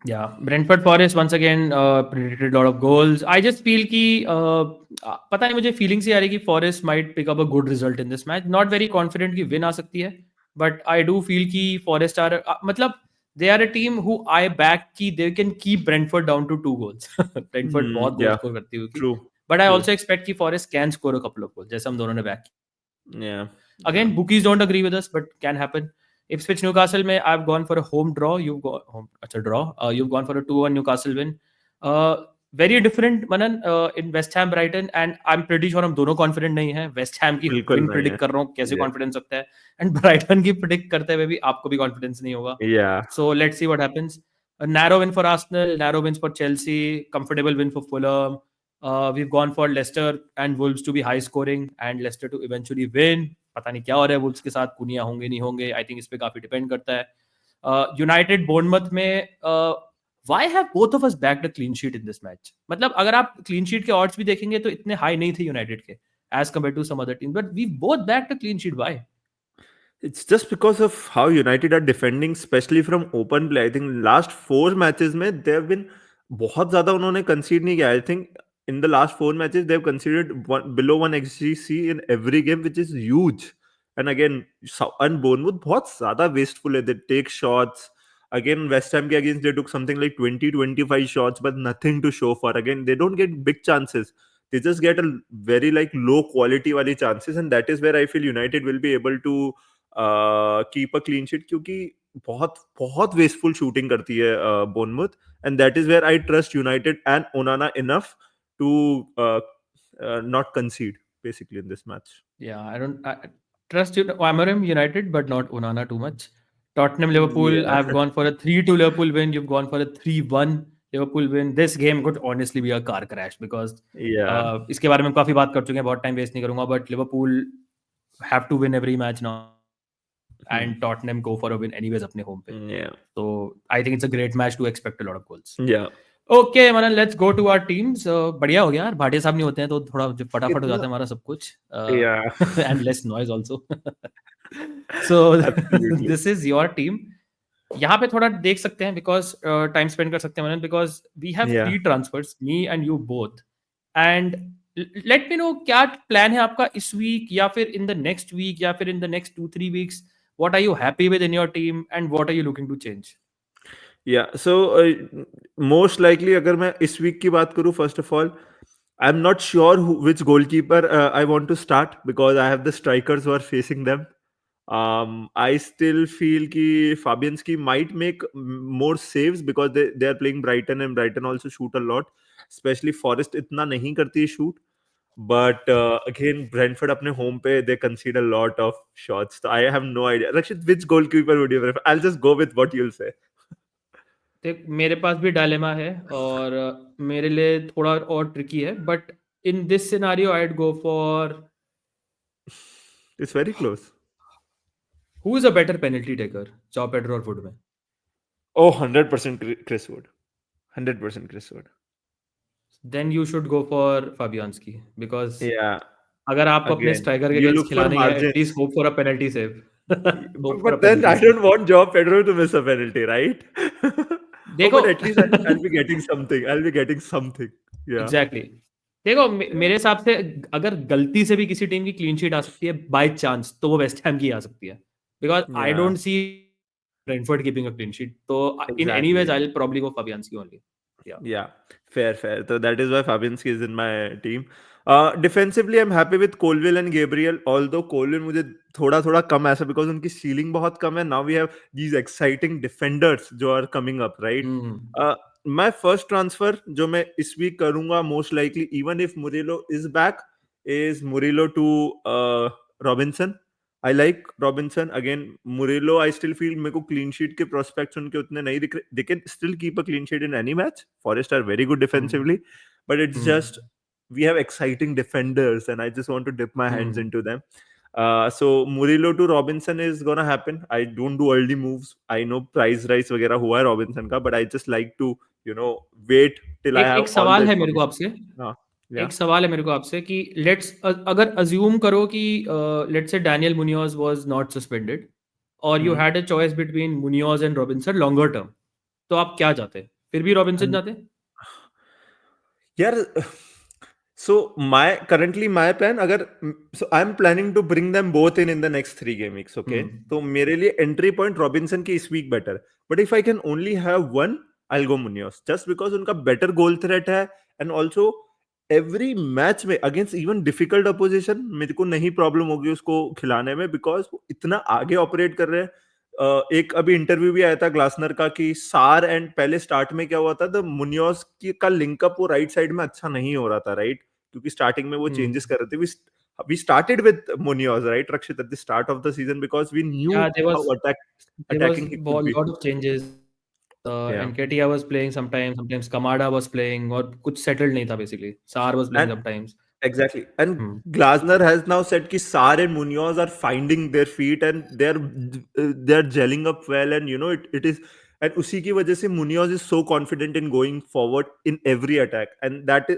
[SPEAKER 1] Yeah, Brentford Forest once again predicted a lot of goals. I just feel कि पता नहीं मुझे फीलिंग से आ रही कि Forest might pick up a good result in this match. Not very confident कि win आ सकती है, but I do feel कि Forest are मतलब they are a team who I back कि they can keep Brentford down to 2 goals. Brentford बहुत goals
[SPEAKER 2] या
[SPEAKER 1] score करती होगी,
[SPEAKER 2] true
[SPEAKER 1] but I
[SPEAKER 2] true
[SPEAKER 1] also expect कि Forest can score a couple of goals जैसे हम दोनों ने back.
[SPEAKER 2] या
[SPEAKER 1] Again, bookies don't agree with us, but can happen. Ipswich Newcastle में I've gone for a home draw. You've got home, अच्छा draw. You've gone for a 2-1 Newcastle win. Very different, Manan, in West Ham Brighton, and I'm pretty sure हम दोनों confident नहीं हैं. West Ham की
[SPEAKER 2] बिल्कुल
[SPEAKER 1] win
[SPEAKER 2] नहीं है.
[SPEAKER 1] predict कर रहा हूँ, कैसे
[SPEAKER 2] या
[SPEAKER 1] confidence सकता है? And Brighton की predict करते हुए भी आपको भी confidence नहीं होगा.
[SPEAKER 2] या
[SPEAKER 1] So let's see what happens. A narrow win for Arsenal, narrow wins for Chelsea, comfortable win for Fulham. We've gone for Leicester and Wolves to be high scoring and Leicester to eventually win. पता नहीं क्या हो रहा है Wolves के साथ, कुनिया होंगे नहीं होंगे, आई थिंक इस पे काफी डिपेंड करता है. यूनाइटेड बोर्नमथ में why have both of us backed a clean sheet in this match? मतलब अगर आप क्लीन शीट के ऑड्स भी देखेंगे तो इतने हाई नहीं थे यूनाइटेड के as compare to some other team, but we both backed a clean sheet. Why?
[SPEAKER 2] It's just because of how United are defending, especially from open play. I think last 4 matches में they have been बहुत ज़्यादा उन्होंने concede नहीं किया. I think in the last 4 matches they have conceded below 1 xGC in every game, which is huge. And again, and Bournemouth बहुत ज़्यादा wasteful है. They take shots. Again, West Ham के against they took something like 20-25 shots, but nothing to show for. Again, they don't get big chances. They just get a very like low quality वाली chances, and that is where I feel United will be able to keep a clean sheet, क्योंकि बहुत बहुत wasteful shooting करती है Bournemouth, and that is where I trust United and Onana enough to not concede basically in this match.
[SPEAKER 1] Yeah, I don't trust you. Amorim United, but not Onana too much. Tottenham Liverpool,
[SPEAKER 2] Yeah.
[SPEAKER 1] I've gone for a 3-2 Liverpool win. You've gone for a 3-1 Liverpool win. This game could honestly be a car crash because
[SPEAKER 2] Yeah.
[SPEAKER 1] इसके बारे में हम काफी बात कर चुके हैं, बहुत टाइम वेस्ट नहीं करूंगा, but Liverpool have to win every match now and Tottenham go for a win anyways अपने home पे.
[SPEAKER 2] Yeah.
[SPEAKER 1] So I think it's a great match to expect a lot of goals.
[SPEAKER 2] Yeah.
[SPEAKER 1] Okay Manan, let's go to our teams. बढ़िया हो गया यार, भाटिया साहब नहीं होते हैं तो थोड़ा फटाफट हो जाता है हमारा सब कुछ, and less noise also. So this is your team. यहाँ पे थोड़ा देख सकते हैं बिकॉज टाइम स्पेंड कर सकते हैं Manan, because we have
[SPEAKER 2] Yeah.
[SPEAKER 1] 3 transfers, me and you both. And let me know क्या प्लान है आपका इस वीक या फिर इन द नेक्स्ट वीक या फिर in the next 2-3 weeks. What are you happy with in your team and what are you looking to change?
[SPEAKER 2] Yeah, so most likely अगर मैं इस वीक की बात करूँ, first of all, I'm not sure which goalkeeper I want to start because I have the strikers who are facing them. I still feel कि Fabianski might make more saves because they are playing Brighton and Brighton also shoot a lot. Especially Forest इतना नहीं करती है shoot. But again, Brentford अपने home पे they concede a lot of shots. So I have no idea. Rakshit, which goalkeeper would you prefer? I'll just go with what you'll say.
[SPEAKER 1] देख, मेरे पास भी dilemma है और मेरे लिए थोड़ा और ट्रिकी है, but in this scenario I'd go for
[SPEAKER 2] It's very close.
[SPEAKER 1] Who is a better penalty taker, João Pedro और वुड में?
[SPEAKER 2] Oh, 100% Chris Wood. 100% Chris Wood.
[SPEAKER 1] Then you should go for Fabianski, because
[SPEAKER 2] Yeah.
[SPEAKER 1] अगर आपको अपने
[SPEAKER 2] Again,
[SPEAKER 1] striker के
[SPEAKER 2] you
[SPEAKER 1] against
[SPEAKER 2] look for
[SPEAKER 1] खिलाने हैं,
[SPEAKER 2] margins.
[SPEAKER 1] At least hope for a penalty save.
[SPEAKER 2] But then I don't want Joao Pedro to miss a penalty, right? Oh,
[SPEAKER 1] देखो
[SPEAKER 2] but at least I'll be getting something. I'll be getting something. Yeah.
[SPEAKER 1] Exactly. देखो मेरे हिसाब से अगर गलती से भी किसी टीम की क्लीन शीट आ सकती है बाय चांस, तो वो वेस्ट हैम की आ सकती है, because I
[SPEAKER 2] Yeah.
[SPEAKER 1] Don't see Brentford keeping a clean sheet. तो in any ways
[SPEAKER 2] Exactly.
[SPEAKER 1] I will probably go Fabianski only.
[SPEAKER 2] Yeah, fair, fair. So that is why Fabianski is in my team. Defensively, I'm happy with Colville and Gabriel. Although Colville मुझे थोड़ा कम ऐसा because उनकी ceiling बहुत कम है. Now we have these exciting defenders जो are coming up, right? My first transfer जो मैं इस week करूँगा most likely, even if Murillo is back, is Murillo to Robinson. I like Robinson. Again, Murillo, I still feel मेरे को clean sheet के prospects उनके उतने नहीं दिख रहे. They can still keep a clean sheet in any match. Forest are very good defensively, but it's just we have exciting defenders, and I just want to dip my hands into them. So Murillo to Robinson is gonna happen. I don't do early moves. I know price rise वगैरह हुआ है Robinson का, but I just like to wait till I
[SPEAKER 1] एक
[SPEAKER 2] have
[SPEAKER 1] एक
[SPEAKER 2] all
[SPEAKER 1] सवाल
[SPEAKER 2] the
[SPEAKER 1] है मेरे को
[SPEAKER 2] information.
[SPEAKER 1] आपसे.
[SPEAKER 2] हाँ, yeah.
[SPEAKER 1] एक सवाल है मेरे को आपसे कि लेट्स अगर अज्यूम करो कि let's say Daniel Munoz was not suspended और you had a choice between Munoz and Robinson longer term, तो आप क्या जाते? फिर भी रॉबिन्सन जाते?
[SPEAKER 2] यार, so currently my plan, अगर so I'm planning to bring them both in the next 3 game weeks, okay? तो मेरे लिए entry point Robinson की इस week better, but if I can only have one, I'll go Munoz just because उनका better goal threat है, and also every match में against even difficult opposition मेरे को नहीं problem होगी उसको खिलाने में because वो इतना आगे operate कर रहे हैं. एक अभी इंटरव्यू भी आया था ग्लासनर का कि सार एंड पहले स्टार्ट में क्या हुआ था, द मुनियोज की का लिंकअप वो राइट साइड में अच्छा नहीं हो रहा था, राइट? क्योंकि स्टार्टिंग में वो चेंजेस कर रहे थे. we started with Munoz, right, Rakshit, at the start of the season because we knew
[SPEAKER 1] Yeah, there
[SPEAKER 2] how
[SPEAKER 1] was
[SPEAKER 2] attacking he could be.
[SPEAKER 1] lot of changes.
[SPEAKER 2] Yeah.
[SPEAKER 1] Nketiah was playing sometimes Kamada was playing और कुछ settled नहीं था basically. Sar was playing
[SPEAKER 2] And
[SPEAKER 1] sometimes.
[SPEAKER 2] exactly. And Glasner has now said कि Sar and Munoz are finding their feet and they're gelling up well, and it is, and उसी की वजह से Munoz is so confident in going forward in every attack, and that is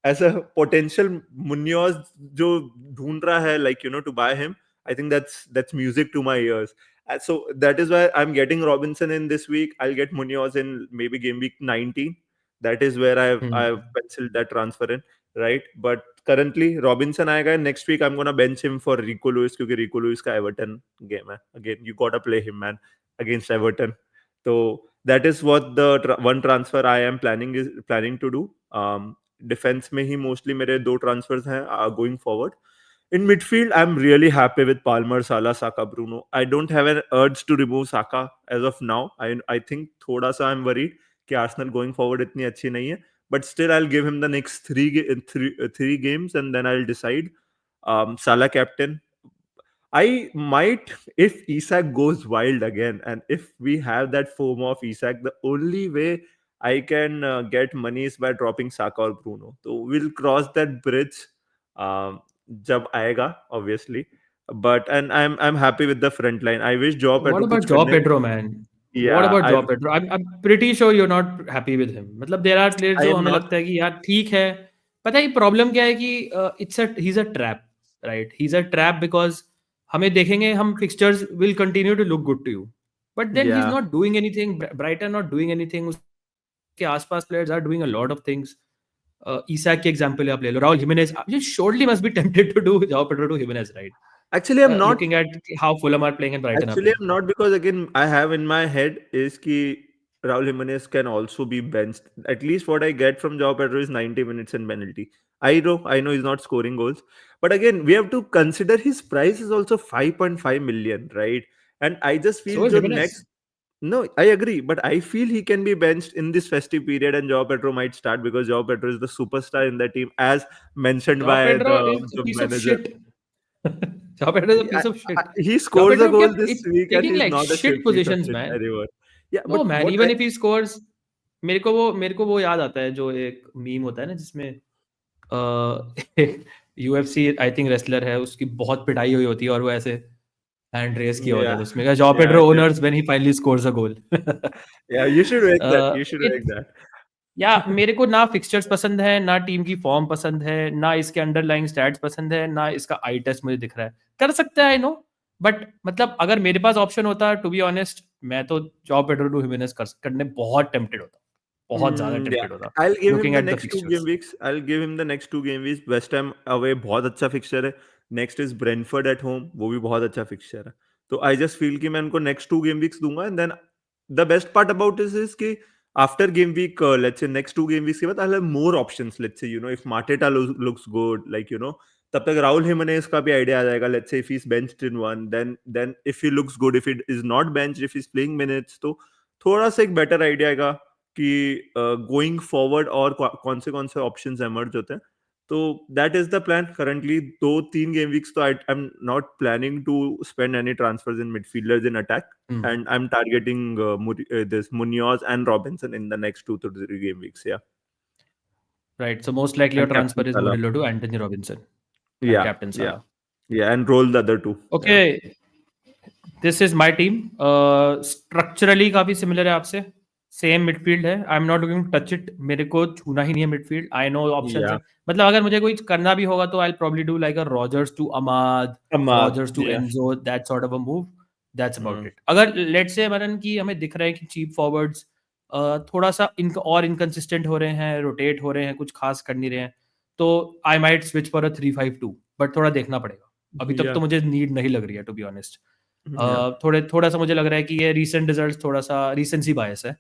[SPEAKER 2] as a potential Munoz जो ढूंढ रहा है, like to buy him, I think that's music to my ears. So that is why I'm getting Robinson in this week. I'll get Munoz in maybe game week 19. That is where I've penciled that transfer in, right? But currently Robinson आएगा. Next week I'm gonna bench him for Rico Lewis क्योंकि Rico Lewis का Everton game है. Again, you gotta play him, man, against Everton. So that is what the one transfer I am planning to do. Defense में ही mostly मेरे 2 transfers हैं going forward. In midfield, I'm really happy with Palmer, Salah, Saka, Bruno. I don't have an urge to remove Saka as of now. I think थोड़ा सा I'm worried कि Arsenal going forward इतनी अच्छी नहीं है. But still, I'll give him the next three games and then I'll decide. Salah captain. I might, if Isak goes wild again, and if we have that FOMO of Isak, the only way I can get money is by dropping Saka or Bruno. So we'll cross that bridge jab aayega, obviously. But and I'm happy with the front line. I wish Joe Pedro
[SPEAKER 1] What about
[SPEAKER 2] kuch
[SPEAKER 1] Joao
[SPEAKER 2] karne.
[SPEAKER 1] Pedro, man? What
[SPEAKER 2] Yeah,
[SPEAKER 1] about Joao Pedro? I'm pretty sure you're not happy with him. मतलब there are players
[SPEAKER 2] I
[SPEAKER 1] जो
[SPEAKER 2] am
[SPEAKER 1] हमें
[SPEAKER 2] not.
[SPEAKER 1] लगता है कि यार ठीक है. पता है प्रॉब्लम क्या है कि he's a trap, right? He's a trap because हमें देखेंगे हम fixtures will continue to look good to you, but then he's
[SPEAKER 2] Yeah.
[SPEAKER 1] not doing anything. Brighton not doing anything. उसके आसपास players are doing a lot of things. Isak के example आप ले लो. Raul Jimenez, you surely must be tempted to do Joao Pedro to Jimenez, right?
[SPEAKER 2] Actually, I'm not.
[SPEAKER 1] Looking at how Fulham are playing and Brighton are
[SPEAKER 2] Actually,
[SPEAKER 1] playing.
[SPEAKER 2] I'm not, because again, I have in my head is ki Raul Jimenez can also be benched. At least what I get from Joao Pedro is 90 minutes and penalty. I know he's not scoring goals, but again, we have to consider his price is also 5.5 million, right? And I just
[SPEAKER 1] So
[SPEAKER 2] feel
[SPEAKER 1] is
[SPEAKER 2] the
[SPEAKER 1] Jimenez.
[SPEAKER 2] next. No, I agree, but I feel he can be benched in this festive period, and Joao Pedro might start because Joao Pedro is the superstar in the team, as mentioned
[SPEAKER 1] Joao
[SPEAKER 2] by
[SPEAKER 1] Pedro is a
[SPEAKER 2] the
[SPEAKER 1] piece of
[SPEAKER 2] manager.
[SPEAKER 1] shit. Joao Pedro is a piece of shit.
[SPEAKER 2] He
[SPEAKER 1] Joao
[SPEAKER 2] scores a
[SPEAKER 1] Pedro
[SPEAKER 2] goal
[SPEAKER 1] kept
[SPEAKER 2] this week and
[SPEAKER 1] taking
[SPEAKER 2] he's
[SPEAKER 1] like
[SPEAKER 2] not a
[SPEAKER 1] shit
[SPEAKER 2] piece of
[SPEAKER 1] positions,
[SPEAKER 2] shit
[SPEAKER 1] man.
[SPEAKER 2] anymore. Yeah,
[SPEAKER 1] No
[SPEAKER 2] but
[SPEAKER 1] man,
[SPEAKER 2] what
[SPEAKER 1] even if he scores, मेरे को वो याद आता है जो एक meme होता है ना जिसमें UFC आई थिंक रेसलर है उसकी बहुत पिटाई हुई होती है और वो ऐसे हैंड रेस किया होता है
[SPEAKER 2] yeah,
[SPEAKER 1] तो उसमें कहा Joao
[SPEAKER 2] yeah,
[SPEAKER 1] Pedro
[SPEAKER 2] yeah,
[SPEAKER 1] owners when he finally scores a goal.
[SPEAKER 2] yeah. You should make that. You should
[SPEAKER 1] it
[SPEAKER 2] make that.
[SPEAKER 1] या मेरे को ना फिक्सचर्स पसंद है ना टीम की फॉर्म पसंद है ना इसके अंडरलाइंग स्टैट्स पसंद है ना इसका आई टेस्ट मुझे दिख रहा है कर सकता है आई नो बट मतलब अगर मेरे पास ऑप्शन होता टू बी ऑनेस्ट मैं तो जॉ पेड्रो टू हिमेनेस करने बहुत टेम्प्टेड होता बहुत ज्यादा
[SPEAKER 2] Yeah,
[SPEAKER 1] टेम्प्टेड होता
[SPEAKER 2] I'll give him
[SPEAKER 1] looking
[SPEAKER 2] the
[SPEAKER 1] at the
[SPEAKER 2] next 2 game
[SPEAKER 1] fixtures
[SPEAKER 2] weeks. I'll give him the next 2 game weeks. West Ham away बहुत अच्छा फिक्सचर है. Next is Brentford at home. वो भी बहुत अच्छा फिक्सचर है. तो I just feel कि मैं उनको next 2 game weeks दूंगा, and then the best part about this is कि after game week, let's say next 2 game weeks के बाद I'll have more options. Let's say if Mateta looks good, like तब तक राहुल हिमेनेस का भी आइडिया आ जाएगा. Let's say if he's benched in one, then if he looks good, if he is not benched, if he's playing minutes, तो थोड़ा सा एक better idea आएगा कि गोइंग फॉरवर्ड और कौन से ऑप्शंस एमर्ज होते हैं. तो that is the plan currently. 2-3 game weeks तो I am not planning to spend any transfers in midfielders in attack, and I'm targeting this Munoz and Robinson in the next 2 to 3 game weeks. Yeah.
[SPEAKER 1] Right. So most likely your
[SPEAKER 2] And
[SPEAKER 1] transfer
[SPEAKER 2] captain
[SPEAKER 1] is
[SPEAKER 2] Salah.
[SPEAKER 1] Murillo to Anthony Robinson and
[SPEAKER 2] Yeah.
[SPEAKER 1] captain
[SPEAKER 2] Yeah.
[SPEAKER 1] Salah.
[SPEAKER 2] Yeah. And roll the other two.
[SPEAKER 1] Okay. This is my team. Structurally काफी similar है आपसे. Same midfield है. I am not going to touch it. मेरे को छूना ही नहीं है midfield. I know options है. मतलब अगर मुझे कोई करना भी होगा तो I probably do like a Rogers to Amad, Rogers to Enzo, that sort of a move. That's about it. अगर लेट्स से मनन की हमें दिख रहा है कि चीप फॉरवर्ड्स थोड़ा सा और इनकंसिस्टेंट हो रहे हैं, रोटेट हो रहे हैं, कुछ खास कर नहीं रहे हैं, तो I might switch for a 3-5-2. But थोड़ा देखना पड़ेगा. अभी तक तो मुझे नीड नहीं लग रही है टू बी ऑनेस्ट. थोड़ा सा मुझे लग रहा है कि ये रीसेंट रिजल्ट्स थोड़ा सा रीसेंसी बायस है.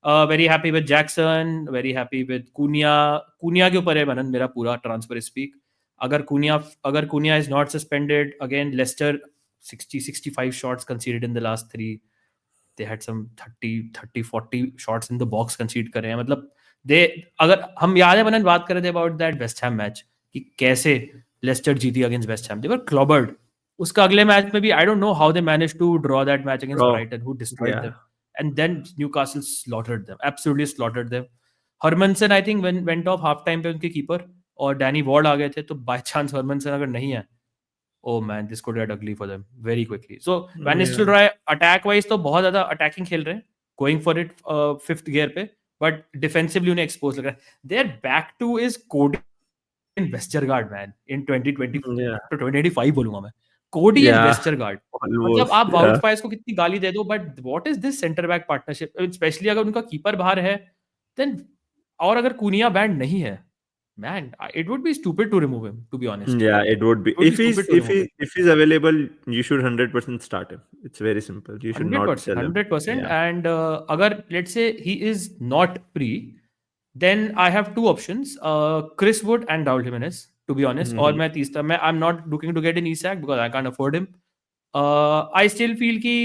[SPEAKER 1] Very happy with Jackson, very happy with Cunha के ऊपर है मनन मेरा पूरा ट्रांसफर स्पीक. अगर Cunha is not suspended, again Leicester 60-65 shots conceded in the last 3. They had some 30-40 shots in the box concede करे हैं. मतलब अगर हम याद है मनन बात कर रहे थे about that West Ham match कि कैसे लेस्टर जीती against West Ham. They were clobbered. उसका अगले मैच में भी I don't know how they managed to draw that match against Brighton, who destroyed them. And then Newcastle slaughtered them, absolutely slaughtered them. Hermansen I think went off half time पे उनके keeper और Danny ward आ गए थे, तो by chance हरमनसन अगर नहीं है, oh man, this could get ugly for them very quickly. So Van Nistelrooy attack wise तो बहुत ज्यादा attacking खेल रहे हैं, going for it fifth gear पे, but defensively उन्हें expose लग रहा है. Their back two is Cody Westergaard man in 2020 to 2025 बोलूंगा मैं. कोडी एंड
[SPEAKER 2] Yeah,
[SPEAKER 1] वेस्टरगार्ड, मतलब
[SPEAKER 2] almost.
[SPEAKER 1] आप वाउट
[SPEAKER 2] Yeah.
[SPEAKER 1] फायर्स को कितनी गाली दे दो, but what is this centre back partnership, specially अगर उनका कीपर बाहर है देन, और अगर कुनिया बैंड नहीं है, man it would be stupid to remove him, to be honest,
[SPEAKER 2] Yeah, it would be.
[SPEAKER 1] It would be stupid to remove him.
[SPEAKER 2] If he's available, you should 100% start him. It's very simple. You should not
[SPEAKER 1] 100%,
[SPEAKER 2] sell him.
[SPEAKER 1] 100%.
[SPEAKER 2] Yeah.
[SPEAKER 1] And अगर let's say he is not pre, then I have two options, Chris Wood and Raul Jimenez, to be honest. और
[SPEAKER 2] Mhm.
[SPEAKER 1] मैं तीसरा, मैं I'm not looking to get an Isak because I can't afford him. I still feel कि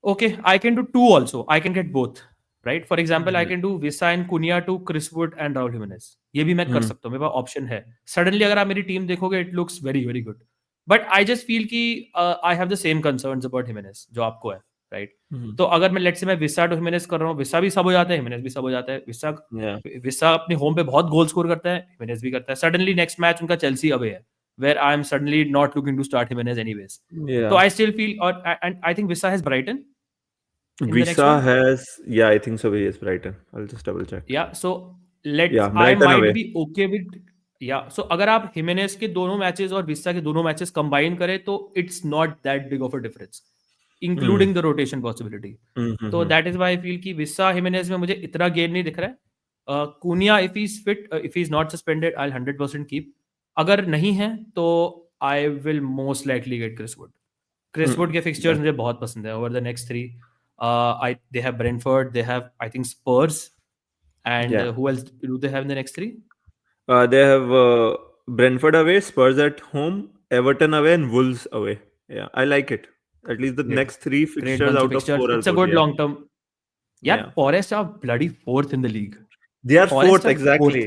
[SPEAKER 1] okay, I can do two also. I can get both, right? For example, I can do Visa and Cunha to Chris Wood and Raul Jimenez. ये भी मैं कर
[SPEAKER 2] Mhm.
[SPEAKER 1] सकता हूँ, मेरे पास option है. Suddenly अगर आप मेरी टीम देखोगे, it looks very very good. But I just feel कि I have the same concerns about Jimenez जो आपको है, right?
[SPEAKER 2] Mhm.
[SPEAKER 1] तो अगर मैं लेट्स से मैं विसा टू हिमेनेस कर रहा हूँ, विसा भी सब हो जाता है, हिमेनेस भी सब हो जाता है. विसा
[SPEAKER 2] Yeah.
[SPEAKER 1] विसा अपने होम पे बहुत गोल स्कोर करता है, हिमेनेस भी करता है. सडनली नेक्स्ट मैच उनका चेल्सी अवे है, where I am suddenly not looking to start Jimenez anyways. तो
[SPEAKER 2] Yeah.
[SPEAKER 1] आई स्टिल फील, और and I think Wissa has Brighton in the next
[SPEAKER 2] Visa
[SPEAKER 1] one.
[SPEAKER 2] has, yeah, I think so. He is Brighton. I'll just double check.
[SPEAKER 1] Yeah, so let's,
[SPEAKER 2] Yeah,
[SPEAKER 1] I
[SPEAKER 2] Brighton
[SPEAKER 1] might
[SPEAKER 2] away.
[SPEAKER 1] be okay with, yeah, so अगर आप हिमेनेस के दोनों matches और विसा के दोनों matches combine करें तो it's not that big of a difference, including the rotation possibility. तो
[SPEAKER 2] Mm-hmm.
[SPEAKER 1] That is why I feel कि विसा हिमेनेस में मुझे इतना गेन नहीं दिख रहा है. Cunha if he is fit, if he is not suspended, I 100% keep. अगर नहीं है तो I will most likely get Chris Wood. Chris Wood के फिक्सचर्स
[SPEAKER 2] Yeah.
[SPEAKER 1] मुझे बहुत पसंद है over the next three. I they have Brentford, they have I think Spurs, and
[SPEAKER 2] Yeah.
[SPEAKER 1] who else do they have in the next three?
[SPEAKER 2] They have Brentford away, Spurs at home, Everton away, and Wolves away. Yeah, I like it. At least the
[SPEAKER 1] Great,
[SPEAKER 2] next three
[SPEAKER 1] great
[SPEAKER 2] fixtures
[SPEAKER 1] bunch of
[SPEAKER 2] out of
[SPEAKER 1] fixtures.
[SPEAKER 2] four are
[SPEAKER 1] It's a
[SPEAKER 2] good.
[SPEAKER 1] good
[SPEAKER 2] Yeah.
[SPEAKER 1] long term. Yeah,
[SPEAKER 2] Yeah.
[SPEAKER 1] Forest are bloody fourth in the league.
[SPEAKER 2] They are
[SPEAKER 1] Forest
[SPEAKER 2] fourth,
[SPEAKER 1] are fourth.
[SPEAKER 2] exactly.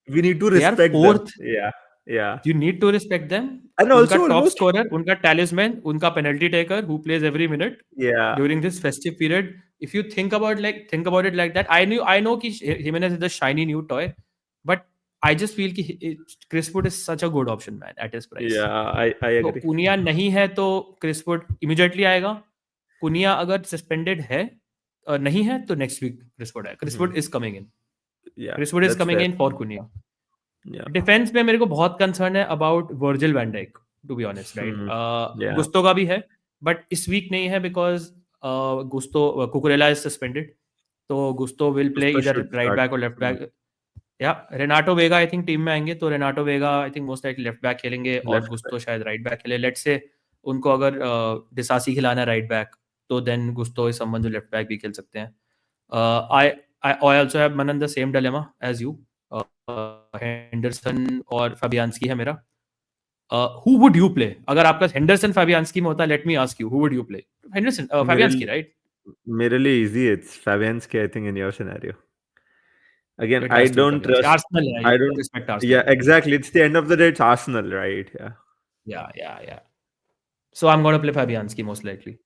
[SPEAKER 2] We need to
[SPEAKER 1] They are
[SPEAKER 2] respect them.
[SPEAKER 1] fourth.
[SPEAKER 2] Yeah. Yeah.
[SPEAKER 1] You need to respect them.
[SPEAKER 2] And
[SPEAKER 1] उनका
[SPEAKER 2] also
[SPEAKER 1] top
[SPEAKER 2] almost,
[SPEAKER 1] scorer, उनका talisman, उनका penalty taker who plays every minute
[SPEAKER 2] yeah.
[SPEAKER 1] during this festive period. If you think about it like that, I know कि Jimenez is the shiny new toy, but I just feel कि Chris Wood is such a good option, man, at his price.
[SPEAKER 2] Yeah, I
[SPEAKER 1] तो
[SPEAKER 2] agree.
[SPEAKER 1] कुनिया नहीं है तो Chris Wood immediately आएगा. कुनिया अगर suspended है, नहीं है तो नेक्स्ट वीक क्रिस वुड है. Chris Wood is coming in.
[SPEAKER 2] Yeah,
[SPEAKER 1] Chris Wood is
[SPEAKER 2] that's
[SPEAKER 1] coming
[SPEAKER 2] fair.
[SPEAKER 1] In for Cunha.
[SPEAKER 2] Yeah.
[SPEAKER 1] Defence में मेरे को बहुत कंसर्न है about Virgil van Dijk, to be honest, right.
[SPEAKER 2] Yeah.
[SPEAKER 1] Gusto का भी है, but इस वीक नहीं है because Gusto Cucurella is suspended. तो गुस्तो विल प्ले
[SPEAKER 2] Gusto
[SPEAKER 1] इधर
[SPEAKER 2] should
[SPEAKER 1] राइट
[SPEAKER 2] start.
[SPEAKER 1] बैक और लेफ्ट बैक. या Renato Vega I think team में आएंगे, तो Renato Vega I think most likely left back खेलेंगे और
[SPEAKER 2] Left
[SPEAKER 1] गुस्तो शायद राइट बैक खेले. लेट्स से उनको अगर डिसासी खिलाना है राइट बैक, तो देन गुस्तो इज समवन जो लेफ्ट बैक भी खेल सकते हैं. I I also have Manan the same dilemma as you. Henderson और फैबियांस्की है मेरा. हु वुड यू प्ले अगर आपका हेंडरसन फैबियांस्की में होता? Let me ask you, who would you play? Henderson Fabianski, right?
[SPEAKER 2] मेरे लिए easy. It's Fabianski, I think, in your scenario. Again,
[SPEAKER 1] It
[SPEAKER 2] I
[SPEAKER 1] has to be
[SPEAKER 2] don't
[SPEAKER 1] Fabianski.
[SPEAKER 2] trust.
[SPEAKER 1] Arsenal है,
[SPEAKER 2] I
[SPEAKER 1] you
[SPEAKER 2] don't.
[SPEAKER 1] respect Arsenal.
[SPEAKER 2] Yeah, exactly. It's the end of the day. It's Arsenal, right? Yeah.
[SPEAKER 1] Yeah. So I'm going to play Fabianski most likely.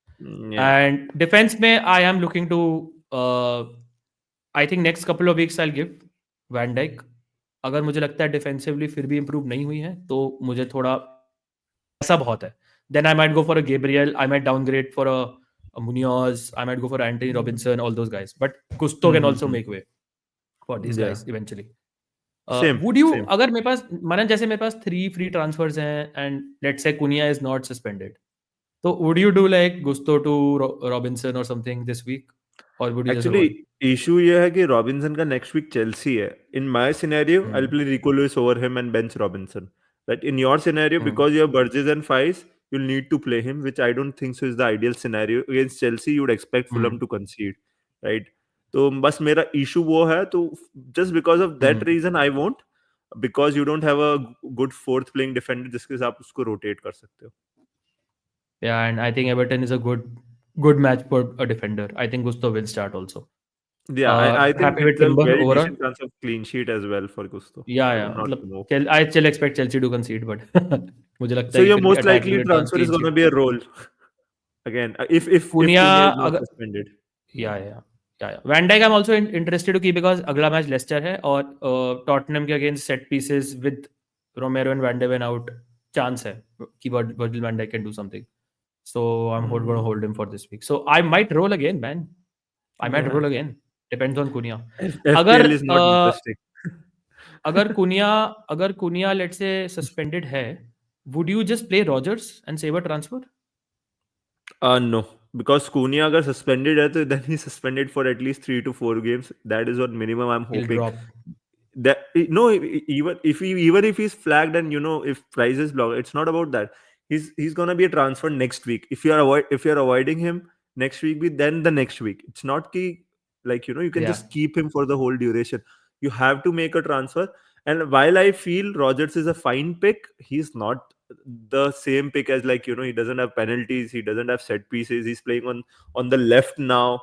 [SPEAKER 2] Yeah.
[SPEAKER 1] And defense में I am looking to, I think next couple of weeks I'll give Van Dijk. अगर मुझे लगता है defensively फिर भी improve नहीं हुई है तो मुझे थोड़ा ऐसा बहुत है, then I might go for a Gabriel, I might downgrade for a Munoz, I might go for Anthony Robinson, all those guys. But Gusto can also make way for these
[SPEAKER 2] Yeah.
[SPEAKER 1] guys eventually.
[SPEAKER 2] Same.
[SPEAKER 1] Would you,
[SPEAKER 2] Same.
[SPEAKER 1] अगर मेरे पास मनन जैसे मेरे पास 3 free transfers हैं and let's say Cunha is not suspended, so would you do like Gusto to Robinson or something this week, or would you just roll?
[SPEAKER 2] Actually, issue ये है कि Robinson का next week Chelsea है. In my scenario, I'll play Rico Lewis over him and bench Robinson. Right? In your scenario, because you have Burgess and Fies, you'll need to play him, which I don't think so is the ideal scenario. Against Chelsea, you would expect Fulham to concede, right? तो बस मेरा issue वो है, तो just because of that reason I won't, because you don't have a good fourth playing defender जिसके साथ आप उसको rotate कर सकते हो.
[SPEAKER 1] Yeah, and I think Everton is a good match for a defender. I think Gusto will start also.
[SPEAKER 2] Yeah, I think
[SPEAKER 1] happy with
[SPEAKER 2] there's a
[SPEAKER 1] Timber
[SPEAKER 2] very
[SPEAKER 1] overall.
[SPEAKER 2] decent chance of clean sheet as well for Gusto.
[SPEAKER 1] Yeah.
[SPEAKER 2] Not to know.
[SPEAKER 1] I still expect Chelsea to concede, but मुझे लगता
[SPEAKER 2] So
[SPEAKER 1] है कि
[SPEAKER 2] your
[SPEAKER 1] फिर भी
[SPEAKER 2] most
[SPEAKER 1] attacking
[SPEAKER 2] likely
[SPEAKER 1] with
[SPEAKER 2] transfer is
[SPEAKER 1] clean
[SPEAKER 2] going to
[SPEAKER 1] sheet.
[SPEAKER 2] be a roll. Again, if
[SPEAKER 1] Cunha
[SPEAKER 2] Cunha is not
[SPEAKER 1] अगर,
[SPEAKER 2] suspended.
[SPEAKER 1] Yeah. Van Dijk I'm also interested to keep because अगला मैच Leicester है और Tottenham के against set pieces with Romero and van de Ven out, chance है कि Virgil van Dijk can do something. So I'm going to hold him for this week. So I might roll again, man. I might roll again. Depends on Cunha.
[SPEAKER 2] FPL is not interesting.
[SPEAKER 1] अगर कुनिया let's say suspended है would you just play Rodgers and save a transfer?
[SPEAKER 2] No, because Cunha अगर suspended है तो then he's suspended for at least 3 to 4 games. That is what minimum I'm
[SPEAKER 1] He'll
[SPEAKER 2] hoping.
[SPEAKER 1] drop.
[SPEAKER 2] That no, even if he's flagged and if price is blocked, it's not about that. He's gonna be a transfer next week. If you're avoiding him next week, then the next week. It's not key like you can
[SPEAKER 1] Yeah.
[SPEAKER 2] just keep him for the whole duration. You have to make a transfer. And while I feel Rogers is a fine pick, he's not the same pick as he doesn't have penalties, he doesn't have set pieces, he's playing on the left now,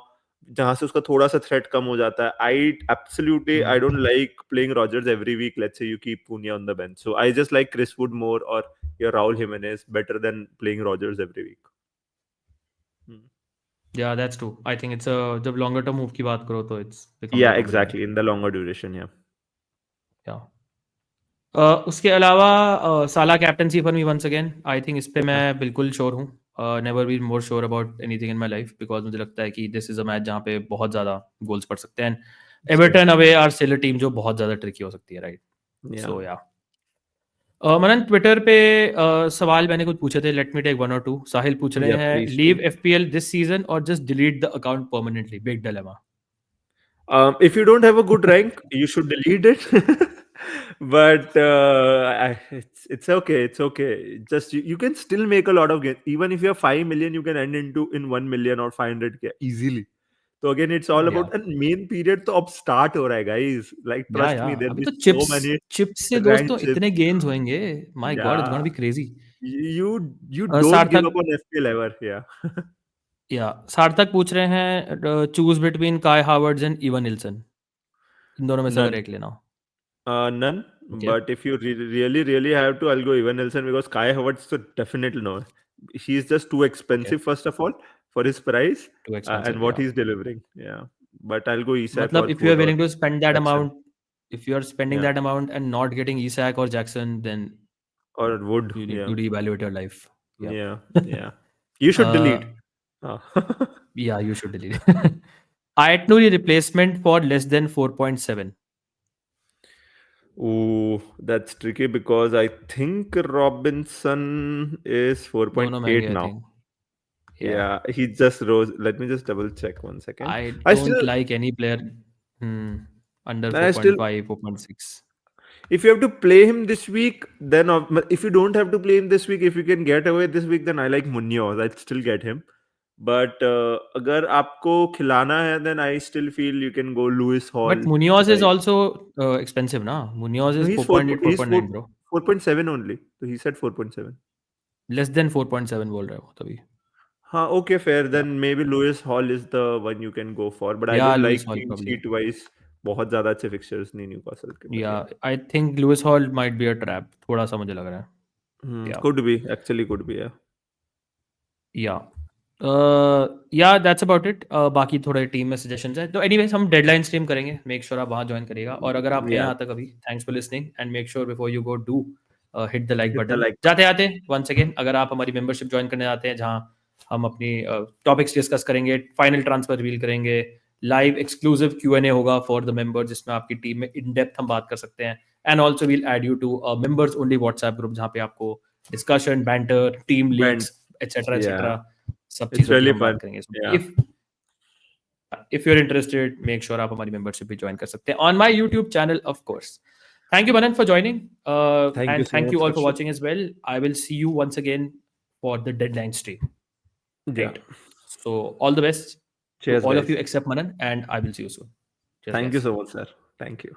[SPEAKER 2] जहाँ से उसका थोड़ा सा threat कम हो जाता है. I don't like playing Rodgers every week. Let's say you keep Punya on the bench, so I just like Chris Wood more or your Raul Jimenez better than playing Rodgers every week.
[SPEAKER 1] Yeah, that's true. I think it's a जब longer term move की बात करो तो it's become
[SPEAKER 2] Yeah,
[SPEAKER 1] like a win-win.
[SPEAKER 2] exactly, in the longer duration. Yeah.
[SPEAKER 1] Yeah. उसके अलावा Salah captaincy for me once again. I think इस पे मैं बिल्कुल श्योर हूँ. Never been more sure about anything in my life because मुझे लगता है कि दिस इज अ मैच जहाँ पे बहुत ज़्यादा गोल्स पड़ सकते हैं. Everton away are still a team जो बहुत ज़्यादा ट्रिकी हो सकती है, राइट? सो या मनन, ट्विटर पे सवाल मैंने कुछ पूछे थे. Let me take 1 or 2. Sahil पूछ रहे
[SPEAKER 2] Yeah,
[SPEAKER 1] हैं,
[SPEAKER 2] please
[SPEAKER 1] leave
[SPEAKER 2] do.
[SPEAKER 1] FPL this season और just delete the account permanently. Big dilemma.
[SPEAKER 2] If you don't have a good rank, you should delete it. But it's okay. It's okay. Just you can still make a lot of gains. Even if you have 5 million, you can end in 1 million or 500K easily. So again, it's all
[SPEAKER 1] या
[SPEAKER 2] about and main period. तो अब start हो रहा है, guys. Like trust
[SPEAKER 1] या
[SPEAKER 2] me, there'll
[SPEAKER 1] अभी
[SPEAKER 2] be
[SPEAKER 1] तो
[SPEAKER 2] so many
[SPEAKER 1] chips से
[SPEAKER 2] ranked
[SPEAKER 1] दोस्तों
[SPEAKER 2] chips.
[SPEAKER 1] इतने गेन्स होंगे. My God, it's gonna
[SPEAKER 2] Yeah,
[SPEAKER 1] be crazy.
[SPEAKER 2] you don't give
[SPEAKER 1] सार्थक
[SPEAKER 2] up on FPL ever. Yeah.
[SPEAKER 1] सार्थक पूछ रहे हैं, चूज बिटवीन काय हावर्ड्स एंड इवन निल्सन. इन दोनों में से अगर
[SPEAKER 2] None.
[SPEAKER 1] एक लेना हो.
[SPEAKER 2] None.
[SPEAKER 1] Okay.
[SPEAKER 2] But if you really, really have to, I'll go Evan Nelson because Kai Havertz, so definitely no. He's just too
[SPEAKER 1] okay.
[SPEAKER 2] expensive, first of all, for his price
[SPEAKER 1] too
[SPEAKER 2] and
[SPEAKER 1] expensive,
[SPEAKER 2] what
[SPEAKER 1] yeah.
[SPEAKER 2] he's delivering. Yeah. But I'll go Isak
[SPEAKER 1] मतलब
[SPEAKER 2] or
[SPEAKER 1] if you are
[SPEAKER 2] Wood or
[SPEAKER 1] willing to spend that
[SPEAKER 2] Jackson.
[SPEAKER 1] Amount, if you are spending
[SPEAKER 2] Yeah.
[SPEAKER 1] that amount and not getting Isak or Jackson, then
[SPEAKER 2] Or Wood.
[SPEAKER 1] you need
[SPEAKER 2] Yeah.
[SPEAKER 1] to reevaluate your life. Yeah.
[SPEAKER 2] Yeah. Yeah. You should delete.
[SPEAKER 1] uh,
[SPEAKER 2] Oh.
[SPEAKER 1] yeah, you should delete it. Aitnuri replacement for less than 4.7.
[SPEAKER 2] Ooh, that's tricky because I think Robinson is
[SPEAKER 1] दोनों
[SPEAKER 2] 4.8
[SPEAKER 1] महंगे, I
[SPEAKER 2] now.
[SPEAKER 1] think. Yeah.
[SPEAKER 2] Yeah, he just rose. Let me just double check 1 second.
[SPEAKER 1] I
[SPEAKER 2] I
[SPEAKER 1] don't
[SPEAKER 2] still,
[SPEAKER 1] like any player under
[SPEAKER 2] I still,
[SPEAKER 1] 4.5, 4.6.
[SPEAKER 2] if you have to play him this week, then if you don't have to play him this week, if you can get away this week, then I like Munoz. I'd still get him. But अगर आपको खिलाना है, then I still feel you can go Lewis Hall.
[SPEAKER 1] But Munoz is
[SPEAKER 2] Like,
[SPEAKER 1] also expensive, na? Munoz
[SPEAKER 2] no,
[SPEAKER 1] is 4.8, 4.9, bro.
[SPEAKER 2] 4.7 only. So he said 4.7.
[SPEAKER 1] Less than 4.7 बोल रहा है वो तभी.
[SPEAKER 2] हाँ, okay, fair.
[SPEAKER 1] Yeah.
[SPEAKER 2] Then maybe Lewis Hall is the one you can go for. But I
[SPEAKER 1] Yeah,
[SPEAKER 2] don't
[SPEAKER 1] Lewis
[SPEAKER 2] like
[SPEAKER 1] Hall
[SPEAKER 2] clean
[SPEAKER 1] probably.
[SPEAKER 2] sheet wise. बहुत ज़्यादा अच्छे fixtures नहीं Newcastle के. But
[SPEAKER 1] Yeah,
[SPEAKER 2] yeah.
[SPEAKER 1] I think Lewis Hall might be a trap. थोड़ा सा मुझे लग रहा है. Yeah.
[SPEAKER 2] Could be. Actually could be, yeah.
[SPEAKER 1] Yeah. Yeah, that's about it. बाकी थोड़े टीम में सजेशंस हैं. तो एनीवेज हम डेडलाइन स्ट्रीम करेंगे. मेक श्योर आप वहाँ ज्वाइन करिएगा. और अगर आप हैं
[SPEAKER 2] Yeah.
[SPEAKER 1] यहाँ तक अभी, thanks for listening and make sure before you go do hit the like
[SPEAKER 2] Hit the
[SPEAKER 1] button.
[SPEAKER 2] like.
[SPEAKER 1] जाते जाते वंस अगेन, अगर आप हमारी मेंबरशिप ज्वाइन करने जाते हैं जहाँ हम अपनी टॉपिक्स डिस्कस करेंगे, फाइनल ट्रांसफर रिवील करेंगे, लाइव एक्सक्लूसिव Q&A होगा फॉर द मेंबर जिसमें आपकी टीम में इन डेप्थ हम बात कर सकते हैं. And also we'll add you to members only WhatsApp group जहाँ पे आपको discussion, banter, team
[SPEAKER 2] Band.
[SPEAKER 1] Leaks etcetera
[SPEAKER 2] Yeah.
[SPEAKER 1] Etcetera सब
[SPEAKER 2] It's
[SPEAKER 1] चीज़ों की
[SPEAKER 2] really
[SPEAKER 1] हम
[SPEAKER 2] fun.
[SPEAKER 1] बात करेंगे.
[SPEAKER 2] Yeah.
[SPEAKER 1] If you're interested, make sure आप हमारी मेंबरशिप भी ज्वाइन कर सकते हैं on my YouTube channel, of course. Thank you, Manan, for joining.
[SPEAKER 2] Thank you
[SPEAKER 1] And
[SPEAKER 2] so
[SPEAKER 1] thank
[SPEAKER 2] much,
[SPEAKER 1] you all for
[SPEAKER 2] Harshit.
[SPEAKER 1] watching as well. I will see you once again for the deadline stream.
[SPEAKER 2] Yeah.
[SPEAKER 1] Right. So all the best to
[SPEAKER 2] Cheers,
[SPEAKER 1] all
[SPEAKER 2] guys.
[SPEAKER 1] of you except Manan, and I will see you soon. Cheers,
[SPEAKER 2] Thank
[SPEAKER 1] guys.
[SPEAKER 2] you so much, sir. Thank you.